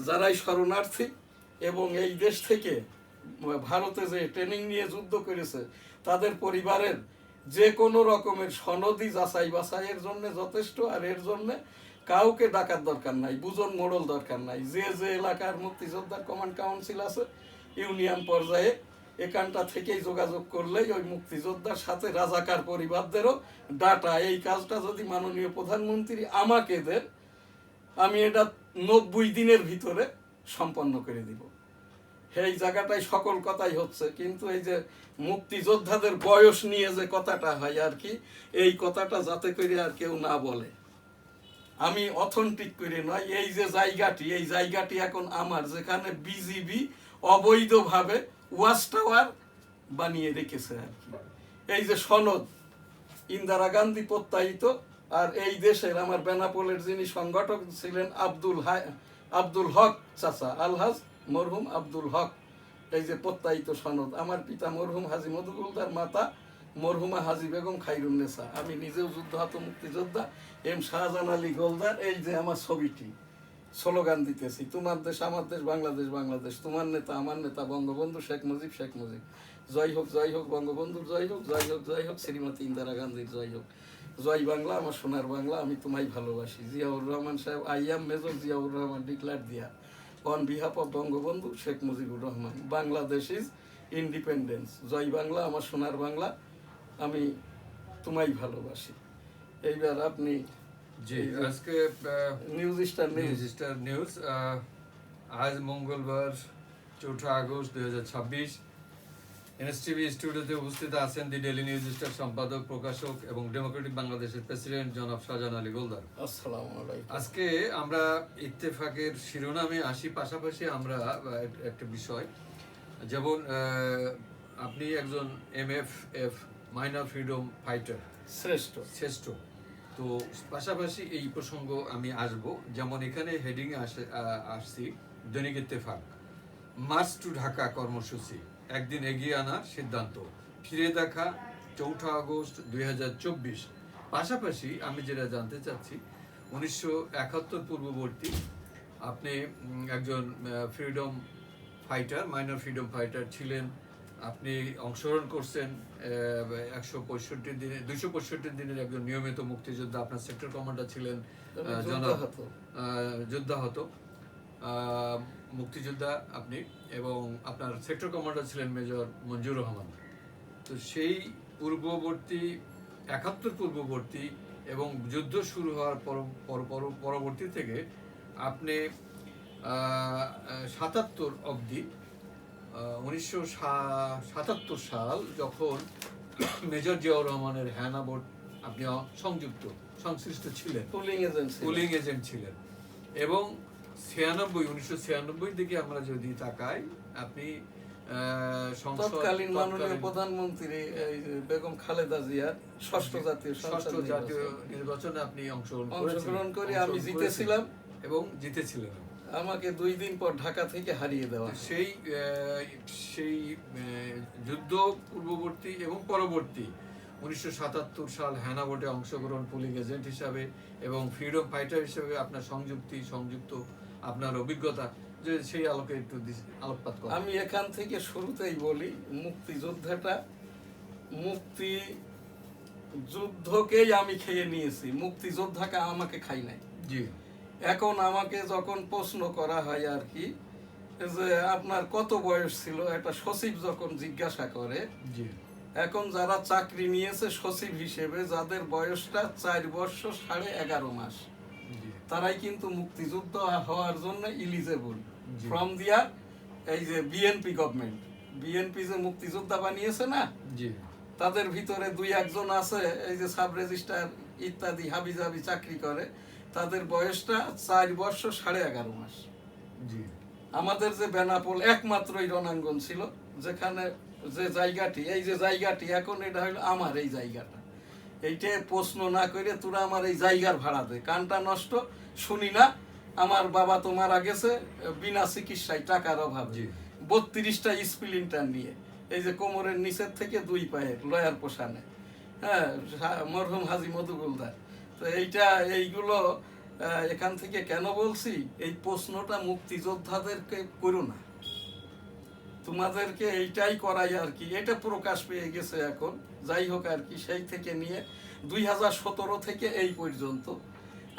যারাই শরণার্থী এবং এই দেশ থেকে ভারতে যে ট্রেনিং নিয়ে যুদ্ধ করেছে তাদের পরিবারের যে কোনো রকমের সনদি যাচাই বাছাইয়ের জন্য যথেষ্ট। আর এর জন্য কাউকে ডাকার দরকার নাই, বুজন মোড়ল দরকার নাই। যে যে এলাকার মুক্তিযোদ্ধার কমান্ড কাউন্সিল আছে ইউনিয়ন পর্যায়ে এখানটা থেকেই যোগাযোগ করলেই ওই মুক্তিযোদ্ধার সাথে রাজাকার পরিবারদেরও ডাটা, এই কাজটা যদি মাননীয় প্রধানমন্ত্রী আমাকে দেন আমি এটা 90 দিনের ভিতরে সম্পন্ন করে দিব। সেই জায়গাটায় সকল কথাই হচ্ছে, কিন্তু এই যে মুক্তিযোদ্ধাদের বয়স নিয়ে যে কথাটা হয় আর কি, এই কথাটা যাতে করে আর কেউ না বলে। আমি অথেন্টিক করে নয়, এই যে জায়গাটি, এই জায়গাটি এখন আমার, যেখানে বিজিবি অবৈধভাবে ওয়াচ টাওয়ার বানিয়ে রেখেছে আর কি। এই যে সনদ ইন্দিরা গান্ধী প্রত্যায়িত, আর এই দেশের আমার বেনাপোলের যিনি সংগঠক ছিলেন আব্দুল হক চাচা, আলহাজ মরহুম আব্দুল হক, এই যে প্রত্যায়িত সনদ, আমার পিতা মরহুম হাজী মধুগুলদার, মাতা মরহুমা হাজী বেগম খাইরুন্নেসা, আমি নিজেও যুদ্ধাহত মুক্তিযোদ্ধা এম শাহজাহান আলী গোলদার। এই যে আমার ছবিটি, স্লোগান দিতেছি, তোমার দেশ আমার দেশ, বাংলাদেশ বাংলাদেশ, তোমার নেতা আমার নেতা বঙ্গবন্ধু শেখ মুজিব শেখ মুজিব, জয় হোক বঙ্গবন্ধুর জয় হোক, জয় হোক শ্রীমতী ইন্দিরা গান্ধীর জয় হোক, জয় বাংলা আমার সোনার বাংলা, আমি তোমায় ভালোবাসি। জিয়াউর রহমান সাহেব, I am major Ziaur Rahman, declare দিয়া on behalf of Bangabandhu Sheikh Mujibur Rahman, Bangladesh is independence, জয় বাংলা আমার সোনার বাংলা, আমি তোমায় ভালোবাসি। এইবার আপনি জি, আজকে নিউজ স্টার নিউজ আজ মঙ্গলবার 4 আগস্ট 2026 এনএসটিভি স্টুডিওতে উপস্থিত আছেন দি ডেইলি নিউজ স্টার সম্পাদক, প্রকাশক এবং ডেমোক্রেটিক বাংলাদেশের প্রেসিডেন্ট জনাব শাহজাহান আলী গোলদার। আসসালামু আলাইকুম। আজকে আমরা ইত্তেফাকের শিরোনামে আসি, পাশাপাশি আমরা একটা বিষয়, যেমন আপনি একজন MFF মাইনর ফ্রিডম ফাইটার, শ্রেষ্ঠ, তো পাশাপাশি এই প্রসঙ্গ আমি আসব। যেমন এখানে হেডিংয়ে আসছি দৈনিক ইত্তেফাক, মার্চ টু ঢাকা কর্মসূচি একদিন এগিয়ে আনার সিদ্ধান্ত, ফিরে দেখা 4 আগস্ট 2024। পাশাপাশি আমি যেটা জানতে চাচ্ছি, 1971 পূর্ববর্তী আপনি একজন freedom fighter, minor freedom fighter ছিলেন, আপনি অংশগ্রহণ করছেন 165 দিনে, 265 দিনের একজন নিয়মিত মুক্তিযোদ্ধা, আপনার সেক্টর কমান্ডার ছিলেন যুদ্ধাহত মুক্তিযোদ্ধা আপনি, এবং আপনার সেক্টর কমান্ডার ছিলেন মেজর মঞ্জুর রহমান। তো সেই পূর্ববর্তী 71 পূর্ববর্তী এবং যুদ্ধ শুরু হওয়ার পরবর্তী থেকে আপনি 77 অবধি, 1977 সাল যখন মেজর জিয়াউর রহমানের হ্যানা বোর্ড আপনি সংশ্লিষ্ট ছিলেন, পুলিং এজেন্ট ছিলেন, এবং 1996 দিকে আমরা যদি তাকাই, আপনি তৎকালীন মাননীয় প্রধানমন্ত্রী বেগম খালেদা জিয়ার ষষ্ঠ জাতীয় নির্বাচনে আপনি অংশগ্রহণ করে আমি জিতেছিলাম এবং জিতেছিলেন। আমাকে 2 দিন পর ঢাকা থেকে হারিয়ে দেওয়া। সেই যুদ্ধ পূর্ববর্তী এবং পরবর্তী 1977 সাল হ্যানা ভোটে অংশগ্রহণ পুলিং এজেন্ট হিসাবে এবং ফ্রিডম ফাইটার হিসেবে আপনার সংযুক্ত আপনার অভিজ্ঞতা, যে সেই আলোকে একটু আলোকপাত করেন। আমি এখান থেকে শুরুতেই বলি, মুক্তিযুদ্ধকেই আমি খেয়ে নিয়েছি, মুক্তিযোদ্ধাকে আমাকে খাই নাই। জি। এখন আমাকে যখন প্রশ্ন করা হয় আর কি, যে আপনার কত বয়স ছিল, একটা সচিব যখন জিজ্ঞাসা করে, জি, এখন যারা চাকরি নিয়েছে সচিব হিসেবে, যাদের বয়সটা 4 বছর 11.5 মাস, তারাই কিন্তু মুক্তিযুদ্ধ হওয়ার জন্য ইলিজেবল ফ্রম দিয়ার এই যে বিএনপি গভর্নমেন্ট, বিএনপি যে মুক্তিযোদ্ধা বানিয়েছে না, তাদের ভিতরে 2-1 আছে এই যে সাব রেজিস্ট্রার ইত্যাদি হাবিজাবি চাকরি করে, তাদের বয়সটা 4 বছর 11.5 মাস। আমাদের যে বেনাপোল একমাত্রই রণাঙ্গন ছিল, যেখানে যে জায়গাটি, এই যে জায়গাটি এখন এটা হলো আমার, এই জায়গাটা, এইটা প্রশ্ন না করে তোরা আমার এই জায়গার ভাড়া দে, কানটা নষ্ট, শুনি না। আমার বাবা তো মারা গেছে বিনা চিকিৎসায়, টাকার অভাবে, 32টা স্প্লিন্টার নিয়ে, এই যে কোমরের নিচের থেকে 2 পায়ের লয়ার পোষানে, হ্যাঁ, মরহুম হাজী মধুগুলদার। তো এইগুলো এখান থেকে কেন বলছি, এই প্রশ্নটা মুক্তিযোদ্ধাদেরকে করো না, তোমাদেরকে এইটাই করাই আর কি, এটা প্রকাশ পেয়ে গেছে এখন। যাই হোক আর কি, সেই থেকে নিয়ে 2017 থেকে এই পর্যন্ত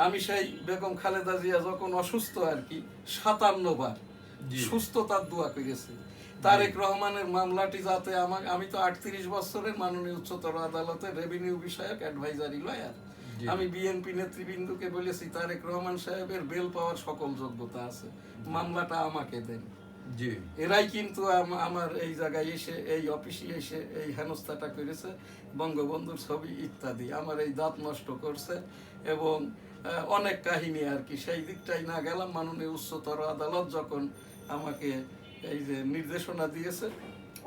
আমি সেই বেগম খালেদা জিয়া যখন অসুস্থ আর কি, 57 বার সুস্থতার দোয়া করেছি। তারেক রহমানের মামলাটি যাতে আমি তো 38 বছরের মাননীয় উচ্চতর আদালতের রেভিনিউ বিষয়ক অ্যাডভাইজারি লয়ার, আমি বিএনপি নেতৃবৃন্দকে বলেছি তারেক রহমান সাহেবের বেল পাওয়ার সকল যোগ্যতা আছে, মামলাটা আমাকে দেন। জি এরাই কিন্তু আমার এই জায়গায় এসে, এই অফিসে এসে এই হেনস্থাটা করেছে, বঙ্গবন্ধুর ছবি ইত্যাদি আমার এই দাঁত নষ্ট করছে। এবং অনেক কাহিনী আর কি, সেই দিকটাই না গেলাম। মাননীয় উচ্চতর আদালত যখন আমাকে এই যে নির্দেশনা দিয়েছে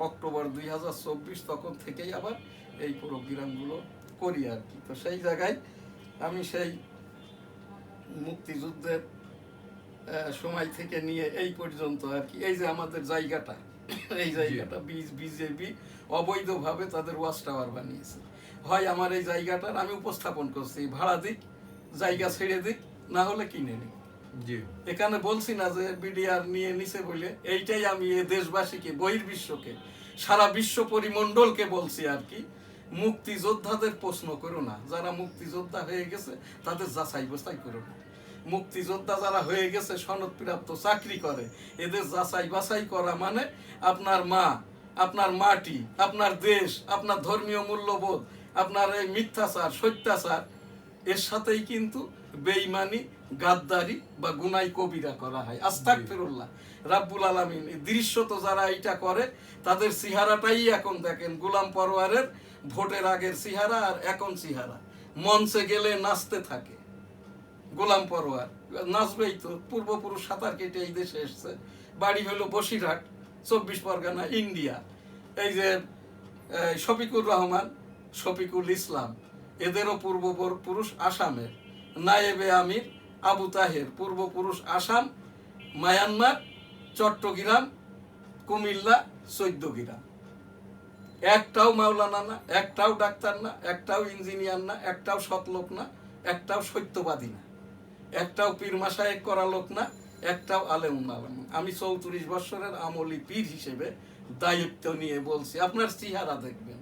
অক্টোবর 2024, তখন থেকেই আবার এই প্রোগ্রামগুলো করি আর কি। তো সেই জায়গায় আমি সেই মুক্তিযুদ্ধের সময় থেকে নিয়ে এই পর্যন্ত আর কি, এই যে আমাদের জায়গাটা, এই জায়গাটা বিজেপি অবৈধভাবে তাদের ওয়াচ টাওয়ার বানিয়েছে। হয় আমার এই জায়গাটার আমি উপস্থাপন করছি, ভাড়া দিক, জায়গা ছেড়ে দিক, না হলে কিনে নিক। জি এখানে বলছি না যে বিডিআর নিয়ে নিছে বলে, এইটাই আমি এ দেশবাসীকে, বহির্বিশ্বকে, সারা বিশ্ব পরিমণ্ডলকে বলছি আর কি, মুক্তিযোদ্ধাদের প্রশ্ন করো না। যারা মুক্তিযোদ্ধা হয়ে গেছে তাদের যাচাই বাছাই করো না। মুক্তিযোদ্ধা যারা হয়ে গেছে, সনদপ্রাপ্ত চাকরি করে, এদের যাচাই বাছাই করা মানে আপনার মা, আপনার মাটি, আপনার দেশ, আপনার ধর্মীয় মূল্যবোধ, আপনার এই মিথ্যাচার, সত্যাচার, এর সাথেই কিন্তু বেঈমানি, গাদ্দারি বা গুনাই কবিরা করা হয়। আস্তাগফিরুল্লাহ। রাব্বুল আলামিন দৃশ্যত যারা এটা করে তাদের চেহারাটাই এখন দেখেন, গোলাম পরোয়ারের ভোটের আগের চেহারা আর এখন চেহারা। মঞ্চে গেলে নাচতে থাকে গোলাম পরোয়ার, নাচবেই তো, পূর্বপুরুষ সাঁতার কেটে এই দেশে এসছে, বাড়ি হলো বসিরহাট, 24 পরগনা, ইন্ডিয়া। এই যে শফিকুর রহমান, শফিকুল ইসলাম, এদেরও পূর্বপুরুষ আসামের। নায়েবে আমির আবু তাহের, পূর্বপুরুষ আসাম, মায়ানমার, চট্টগ্রাম, কুমিল্লা, 14 গ্রাম। একটাও মাওলানা না, একটাও ডাক্তার না, একটাও ইঞ্জিনিয়ার না, একটাও সৎলোক না, একটাও সত্যবাদী না, একটাও পীর মাশায়েখ করা লোক না, একটাও আলেম না। আমি 34 বছরের আমলি পীর হিসেবে দায়িত্ব নিয়ে বলছি, আপনার চেহারা দেখবেন।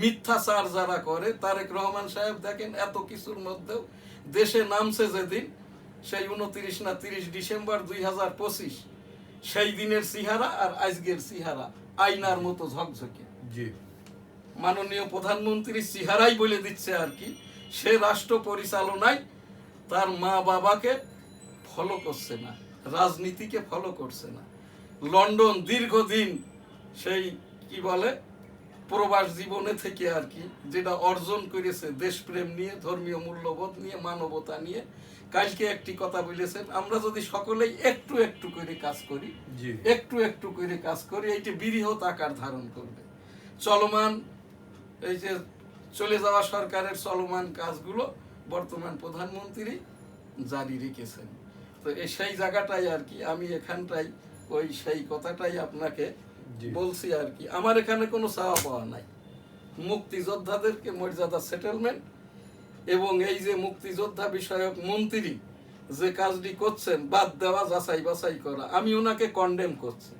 মিথ্যাচার যারা করে, তারেক রহমান সাহেব দেখেন এত কিছুর মধ্যেও দেশে নামছে যেদিন, সেই 29 না 30 ডিসেম্বর 2025, সেই দিনের চেহারা আর আজকের চেহারা আয়নার মতো ঝকঝকে। জি মাননীয় প্রধানমন্ত্রীর চেহারাই বলে দিচ্ছে আর কি, সে রাষ্ট্র পরিচালনায় তার মা বাবাকে ফলো করছে না, রাজনীতিকে ফলো করছে না। লন্ডন দীর্ঘদিন সেই কি বলে প্রবাস জীবনে থেকে আর কি যেটা অর্জন করেছে, দেশপ্রেম নিয়ে, ধর্মীয় মূল্যবোধ নিয়ে, মানবতা নিয়ে। কালকে একটি কথা বলেছেন, আমরা যদি সকলেই একটু একটু করে কাজ করি, একটু একটু করে কাজ করি, এইটি বৃহৎ আকার ধারণ করবে। চলমান এই যে চলে যাওয়া সরকারের চলমান কাজগুলো বর্তমান প্রধানমন্ত্রী জারি রেখেছেন। তো সেই জায়গাটাই আর কি, আমি এখানটাই ওই সেই কথাটাই আপনাকে বলছি আর কি। আমার এখানে কোনো চাওয়া পাওয়া নাই, মুক্তিযোদ্ধাদেরকে মর্যাদা সেটেলমেন্ট, এবং এই যে মুক্তিযোদ্ধা বিষয়ক মন্ত্রী যে কাজটি করছেন, বাদ দেওয়া, যাচাই বাছাই করা, আমি ওনাকে কন্ডেম করছি।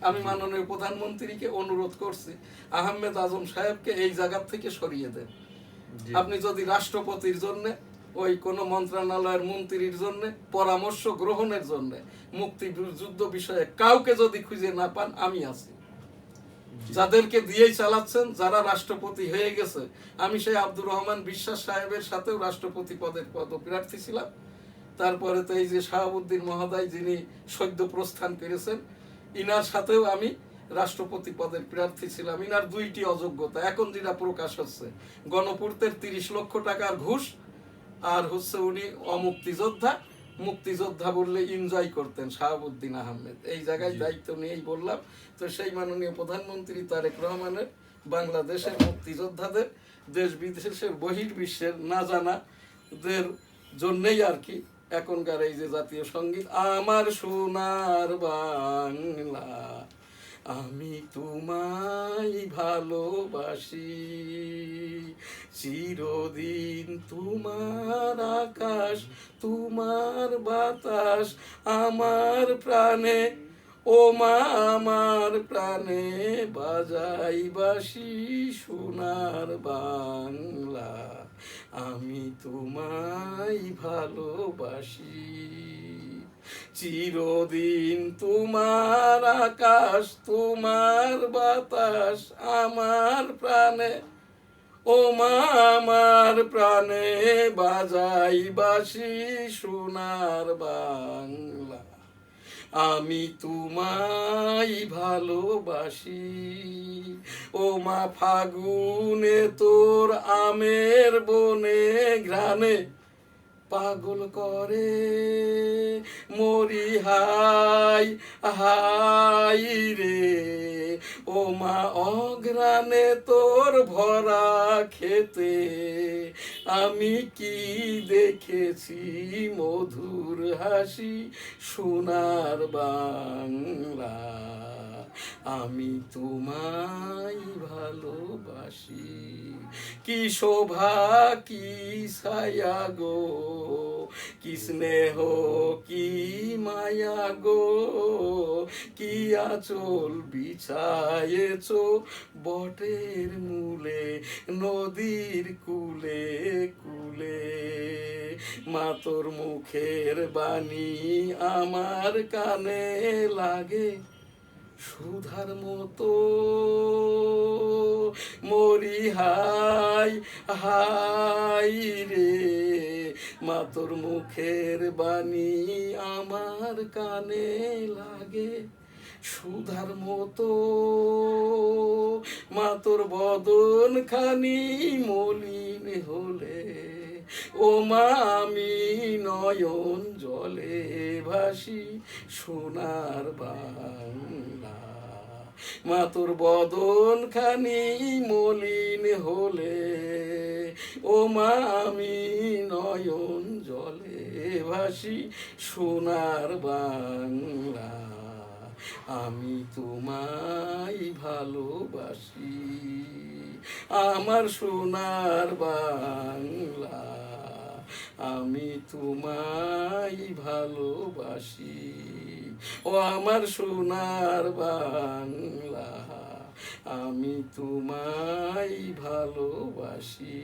আমি মাননীয় প্রধানমন্ত্রীকে অনুরোধ করছি, আহমেদ আজম সাহেবকে এই জায়গা থেকে সরিয়ে দেন। আপনি যদি রাষ্ট্রপতির জন্য, ওই কোন মন্ত্রণালয়ের মন্ত্রীর জন্য পরামর্শ গ্রহণের জন্য মুক্তিযুদ্ধ বিষয়ে কাউকে যদি খুঁজে না পান, আমি আছি। যাদেরকে দিয়েই চালাচ্ছেন, যারা রাষ্ট্রপতি হয়ে গেছে, আমি সেই আব্দুর রহমান বিশ্বাস সাহেবের সাথেও রাষ্ট্রপতি পদের পদপ্রার্থী ছিলাম। তারপরে তো এই যে শাহাবুদ্দিন মহোদয়, যিনি সদ্য প্রস্থান করেছেন, ইনার সাথেও আমি রাষ্ট্রপতি পদের প্রার্থী ছিলাম। ইনার 2টি অযোগ্যতা, এখন যেটা প্রকাশ হচ্ছে, গণপূর্তের 30 লক্ষ টাকার ঘুষ, আর হচ্ছে উনি অমুক্তিযোদ্ধা। মুক্তিযোদ্ধা বললে এনজয় করতেন শাহাবুদ্দিন আহমেদ। এই জায়গায় দায়িত্ব নিয়েই বললাম। তো সেই মাননীয় প্রধানমন্ত্রী তারেক রহমানের বাংলাদেশের মুক্তিযোদ্ধাদের, দেশ বিদেশের, বহির্বিশ্বের না জানাদের জন্যই আর কি এখনকার এই যে জাতীয় সঙ্গীত, আমার সোনার বাংলা, আমি তোমায় ভালোবাসি, চিরদিন তোমার আকাশ, তোমার বাতাস আমার প্রাণে, ও মা আমার প্রাণে, বাজাই বাঁশি সোনার বাংলা, আমি তোমায় ভালোবাসি, চিরদিন তোমার আকাশ, তোমার বাতাস আমার প্রাণে, ও মা আমার প্রাণে, বাজাই বাঁশি সোনার বাংলা। আমি তোমায় ভালোবাসি। ও মা ফাগুনে তোর আমের বনে ঘ্রাণে পাগল করে মরি হাই হাই রে। ও মা অঘ্রাণে তোর ভরা খেতে আমি কি দেখেছি মধুর হাসি সোনার বাংলা। আমি তোমায় ভালোবাসি। কি শোভা কি ছায়া গো, কি স্নেহ কি মায়া গো, কি আঁচল বিছায়েছো বটের মূলে নদীর কুলে কুলে। মা তোর মুখের বাণী আমার কানে লাগে সুধার মতো মরি হাই হাই রে। মা তোর মুখের বাণী আমার কানে লাগে সুধার মতো। মা তোর বদন খানি মলিন হলে ও মা আমি নয়ন জলে ভাসি সোনার বাংলা। মা তোর বদন খানি মলিন হলে ও মা আমি নয়ন জলে ভাসি সোনার বাংলা। আমি তোমায় ভালোবাসি আমার সোনার বাংলা। আমি তোমায় ভালোবাসি ও আমার সোনার বাংলা। আমি তোমায় ভালোবাসি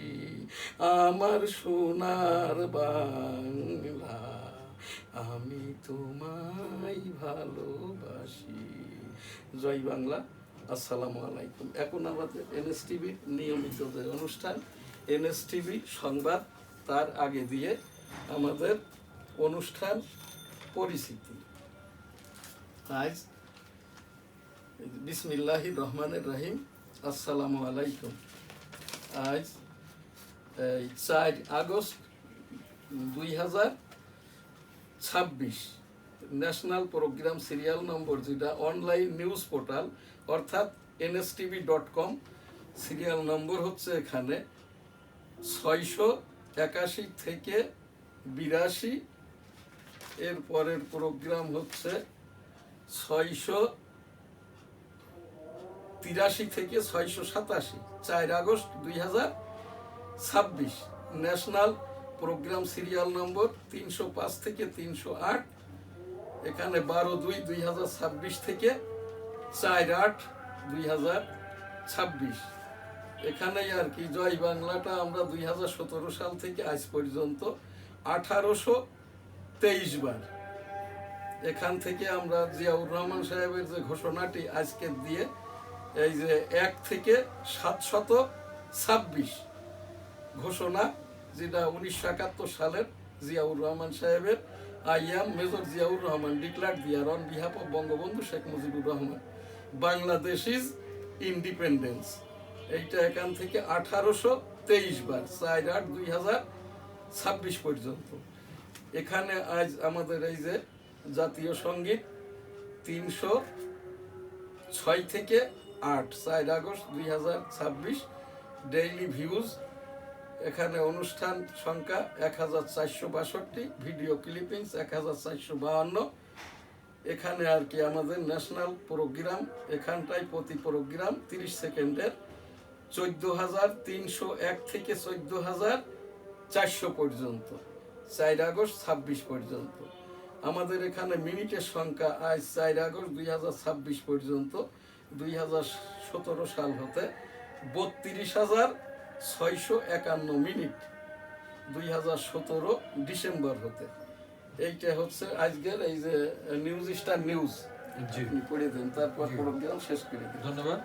আমার সোনার বাংলা। আমি তোমায় ভালোবাসি। জয় বাংলা। আসসালামু আলাইকুম। এখন আমাদের এনএসটিভির নিয়মিত যে অনুষ্ঠান এনএসটিভি সংবাদ, তার আগে দিয়ে আমাদের অনুষ্ঠান পরিচিতি। আজ বিসমিল্লাহির রহমানির রহিম। আসসালামু আলাইকুম। আজ 4 August 2026 national program serial number, যেটা অনলাইন নিউজ পোর্টাল অর্থাৎ nstv.com, সিরিয়াল নম্বর হচ্ছে এখানে 681 থেকে 82। এর পরের প্রোগ্রাম হচ্ছে 683 থেকে 687। 4 August 2026 national program serial number 305 থেকে 308। এখানে 12/2/2026 থেকে 4/8/2026। এখানেই আর কি জয় বাংলাটা আমরা 2017 সাল থেকে আজ পর্যন্ত 1823 বার। এখান থেকে আমরা জিয়াউর রহমান সাহেবের যে ঘোষণাটি আজকে দিয়ে এই যে 1 থেকে 726 ঘোষণা, যেটা 1971 সালের জিয়াউর রহমান সাহেবের I am major Ziaur Rahman declared দিয়ার on behalf of Bangabandhu Sheikh Mujibur Rahman Bangladesh is independence. এইটা এখান থেকে 1823 বার, 4/8/2026 পর্যন্ত। এখানে আজ আমাদের এই যে জাতীয় সঙ্গীত 306 থেকে 8, 4 আগস্ট 2026। ডেইলি ভিউজ এখানে অনুষ্ঠান সংখ্যা 1462, ভিডিও ক্লিপিংস 1452। এখানে আর কি আমাদের ন্যাশনাল প্রোগ্রাম, এখানটায় প্রতি প্রোগ্রাম 30 সেকেন্ডের 14,301 থেকে 14,400 পর্যন্ত, 4 আগস্ট 26 পর্যন্ত। আমাদের এখানে মিনিটের সংখ্যা আজ 4 আগস্ট 2026 পর্যন্ত 2017 সাল হতে 32,651 মিনিট, 2017 ডিসেম্বর হতে। এইটা হচ্ছে আজকের এই যে নিউজ স্টার নিউজ। আপনি পড়ে দেন, তারপর প্রোগ্রাম শেষ করে দেন। ধন্যবাদ।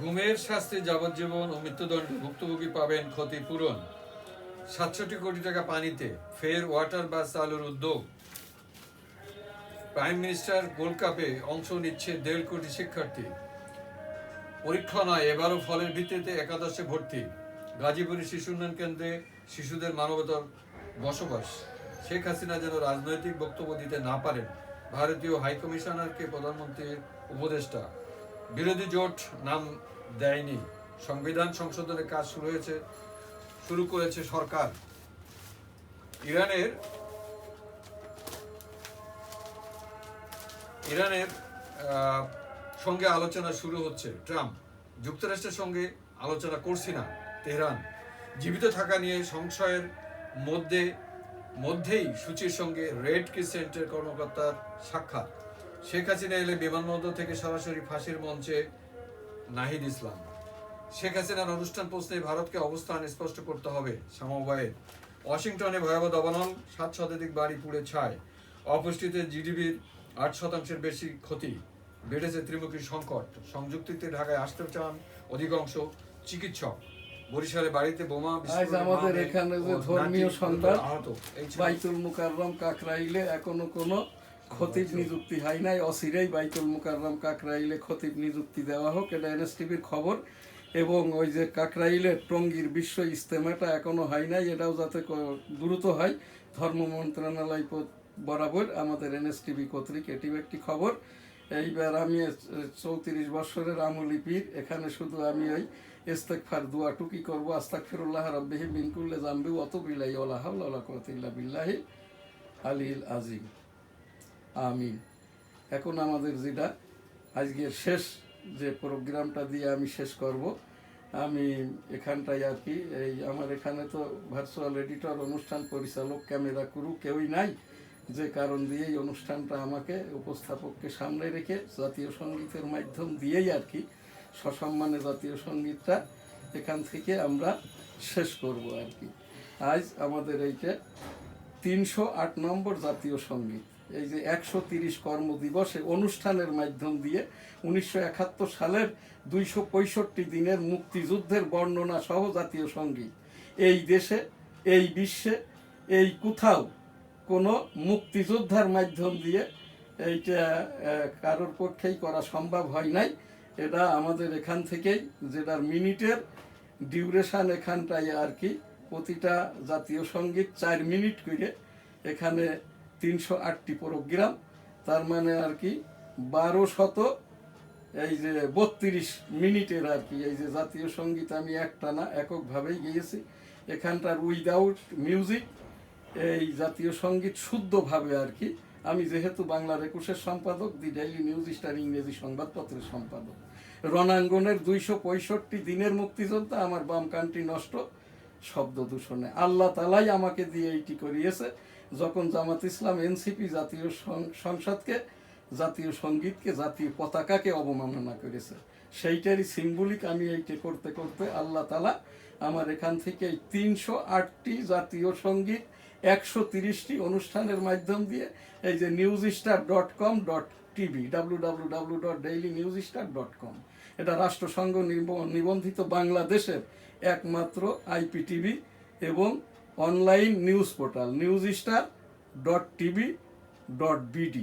গুমের শাস্তি যাবজ্জীবন ও মৃত্যুদণ্ড ভুক্তভোগী পাবেন ক্ষতিপূরণ। 67 কোটি টাকা পানিতে, ফের ওয়াটার বাস চালুর উদ্যোগ। প্রাইম মিনিস্টার গোল্ড কাপে অংশ নিচ্ছে 1.5 কোটি শিক্ষার্থী। পরীক্ষা নয়, এবারও ফলের ভিত্তিতে একাদশে ভর্তি। গাজীপুরে শিশু উন্নয়ন কেন্দ্রে শিশুদের মানবতার বসবাস। শেখ হাসিনা যেন রাজনৈতিক বক্তব্য দিতে না পারেন, ভারতীয় হাইকমিশনারকে প্রধানমন্ত্রীর উপদেষ্টা। বিরোধী জোট নাম দেয়নি, সংবিধান সংশোধনের কাজ শুরু করেছে সরকার। ইরানের সঙ্গে আলোচনা শুরু হচ্ছে ট্রাম্প। যুক্তরাষ্ট্রের সঙ্গে আলোচনা করছি না তেহরান। জীবিত থাকা নিয়ে সংশয়ের মধ্যেই সূচির সঙ্গে রেড ক্রিসেন্টের কর্মকর্তার সাক্ষাৎ। শেখ হাসিনা এলে বিমানবন্দর থেকে সরাসরি ফাঁসির মঞ্চে নাহিদ ইসলাম। শেখ হাসিনার অনুষ্ঠান প্রশ্নে ভারতকে অবস্থান স্পষ্ট করতে হবে, সমবায়ের। ওয়াশিংটনে ভয়াবহ দাবানল, 7 শতাধিক বাড়ি পুড়ে ছাই। অপুষ্টিতে জিডিপির 8% বেশি ক্ষতি। বেড়েছে ত্রিমুখী সংকট। সংযুক্তিতে ঢাকায় আসতে চান অধিকাংশ চিকিৎসক। বরিশালে বাড়িতে বোমা আজ আমাদের এখানে যে ধর্মীয় সংবাদ, বাইতুল মুকাররম কাকরাইলে এখনো কোনো খতিব নিযুক্তি হয় নাই। অচিরেই বাইতুল মুকাররম কাকরাইলে খতিব নিযুক্তি দেওয়া হোক, এটা এনএসটিভির খবর। এবং ওই যে কাকরাইলের টঙ্গীর বিশ্ব ইজতেমাটা এখনো হয় নাই, এটাও যাতে দ্রুত হয়। ধর্ম মন্ত্রণালয় বরাবর আমাদের এনএসটিভি কর্তৃক এটিও একটি খবর। এইবার আমি 34 বছরের আমলি পীর, এখানে শুধু আমি ওই ইস্তেগফার দোয়াটুকি করবো, আস্তাগফিরুল্লাহ রাব্বিহি মিন কুল্লি যামবি ওয়া আতুবু ইলাইহি ওয়া লা হাওলা ওয়া লা কুওয়াতা ইল্লা বিল্লাহিল আলিয়্যিল আযীম। আমিন। এখন আমাদের যেটা আজকের শেষ যে প্রোগ্রামটা দিয়ে আমি শেষ করব, আমি এখানটায় আর কি এই আমার এখানে তো ভার্চুয়াল এডিটর, অনুষ্ঠান পরিচালক, ক্যামেরা ক্রু কেউই নাই, যে কারণ দিয়েই অনুষ্ঠানটা আমাকে উপস্থাপককে সামনে রেখে জাতীয় সঙ্গীতের মাধ্যম দিয়েই আর কি সসম্মানে জাতীয় সঙ্গীতটা এখান থেকে আমরা শেষ করব আর কি। আজ আমাদের এইটা 308 নম্বর জাতীয় সঙ্গীত। এই যে 130 কর্মদিবসে অনুষ্ঠানের মাধ্যম দিয়ে 1971 সালের 265 দিনের মুক্তিযুদ্ধের বর্ণনা সহ জাতীয় সঙ্গীত। এই দেশে, এই বিশ্বে, এই কোথাও কোনো মুক্তিযোদ্ধার মাধ্যম দিয়ে এইটা কারোর পক্ষেই করা সম্ভব হয় নাই। এটা আমাদের এখান থেকেই, যেটার মিনিটের ডিউরেশন এখানটায় আর কি, প্রতিটা জাতীয় সঙ্গীত 4 মিনিট করে, এখানে 308টি প্রোগ্রাম, তার মানে আর কি 1200 এই যে 32 মিনিটের আর কি এই যে জাতীয় সঙ্গীত আমি একটানা এককভাবেই গিয়েছি। এখানটার উইদাউট মিউজিক এই জাতীয় সঙ্গীত শুদ্ধভাবে আর কি, আমি যেহেতু বাংলার 21-এর সম্পাদক, দি ডেইলি নিউজ স্টার ইংরেজি সংবাদপত্রের সম্পাদক, রণাঙ্গনের 265 দিনের মুক্তিযোদ্ধা, আমার বাম কানটি নষ্ট শব্দ দূষণে। আল্লাহ তালাই আমাকে দিয়ে এইটি করিয়েছে। যখন জামাত ইসলাম এনসিপি জাতীয় সংসদকে, জাতীয় সঙ্গীতকে, জাতীয় পতাকাকে অবমাননা করেছে, সেইটারই সিম্বলিক আমি এইটা করতে করতে আল্লাহ তালা আমার এখান থেকে 308টি জাতীয় সঙ্গীত, 130টি অনুষ্ঠানের মাধ্যম দিয়ে এই যে newsstar.com.tv www.dailynewsstar.com, এটা রাষ্ট্রসংঘ নিবন্ধিত বাংলাদেশের একমাত্র আইপিটিভি এবং অনলাইন নিউজ পোর্টাল newsstar.tv.bd।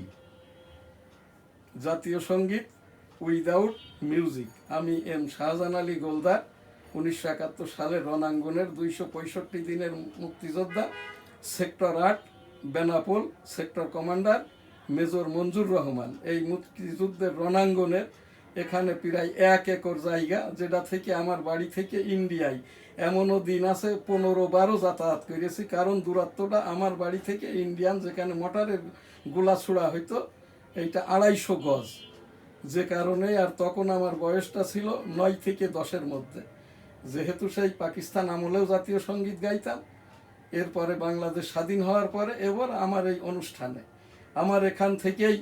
জাতীয় সঙ্গীত উইদাউট মিউজিক। আমি এম শাহজাহান আলী গোলদার, 1971 সালের রণাঙ্গনের 265 দিনের মুক্তিযোদ্ধা, sector 8 Benapole, sector commander major Manzur Rahman. এই মুক্তিযুদ্ধের রণাঙ্গনের এখানে প্রায় 1 একর জায়গা, যেটা থেকে আমার বাড়ি থেকে ইন্ডিয়ায় এমনও দিন আছে 15-12 যাতায়াত করেছি, কারণ দূরত্বটা আমার বাড়ি থেকে ইন্ডিয়ান যেখানে মোটরের গোলা ছোড়া হইতো, এইটা 250 গজ, যে কারণে আর তখন আমার বয়সটা ছিল 9 থেকে 10-এর মধ্যে। যেহেতু সেই পাকিস্তান আমলেও জাতীয় সঙ্গীত গাইতাম, এরপরে বাংলাদেশ স্বাধীন হওয়ার পরে এবার আমার এই অনুষ্ঠানে আমার এখান থেকেই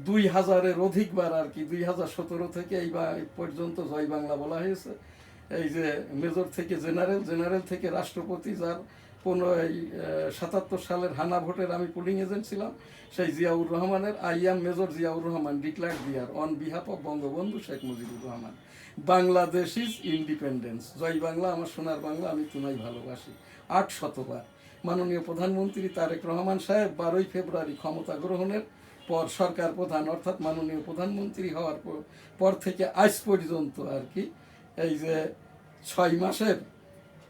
2000-এর অধিকবার আর কি 2017 থেকে এই পর্যন্ত জয় বাংলা বলা হয়েছে। এই যে মেজর থেকে জেনারেল, জেনারেল থেকে রাষ্ট্রপতি, যার 77 সালের হানা ভোটের আমি পুলিং এজেন্ট ছিলাম, সেই জিয়াউর রহমানের I am major Ziaur Rahman declared দিয়ার on behalf of Bangabandhu Sheikh Mujibur Rahman. Bangladesh is independence, জয় বাংলা আমার সোনার বাংলা, আমি তোমায় ভালোবাসি। 800বার মাননীয় প্রধানমন্ত্রী তারেক রহমান সাহেব 12ই ফেব্রুয়ারি ক্ষমতা গ্রহণের পর সরকার প্রধান অর্থাৎ মাননীয় প্রধানমন্ত্রী হওয়ার পর থেকে আজ পর্যন্ত আর কি এই যে 6 মাসের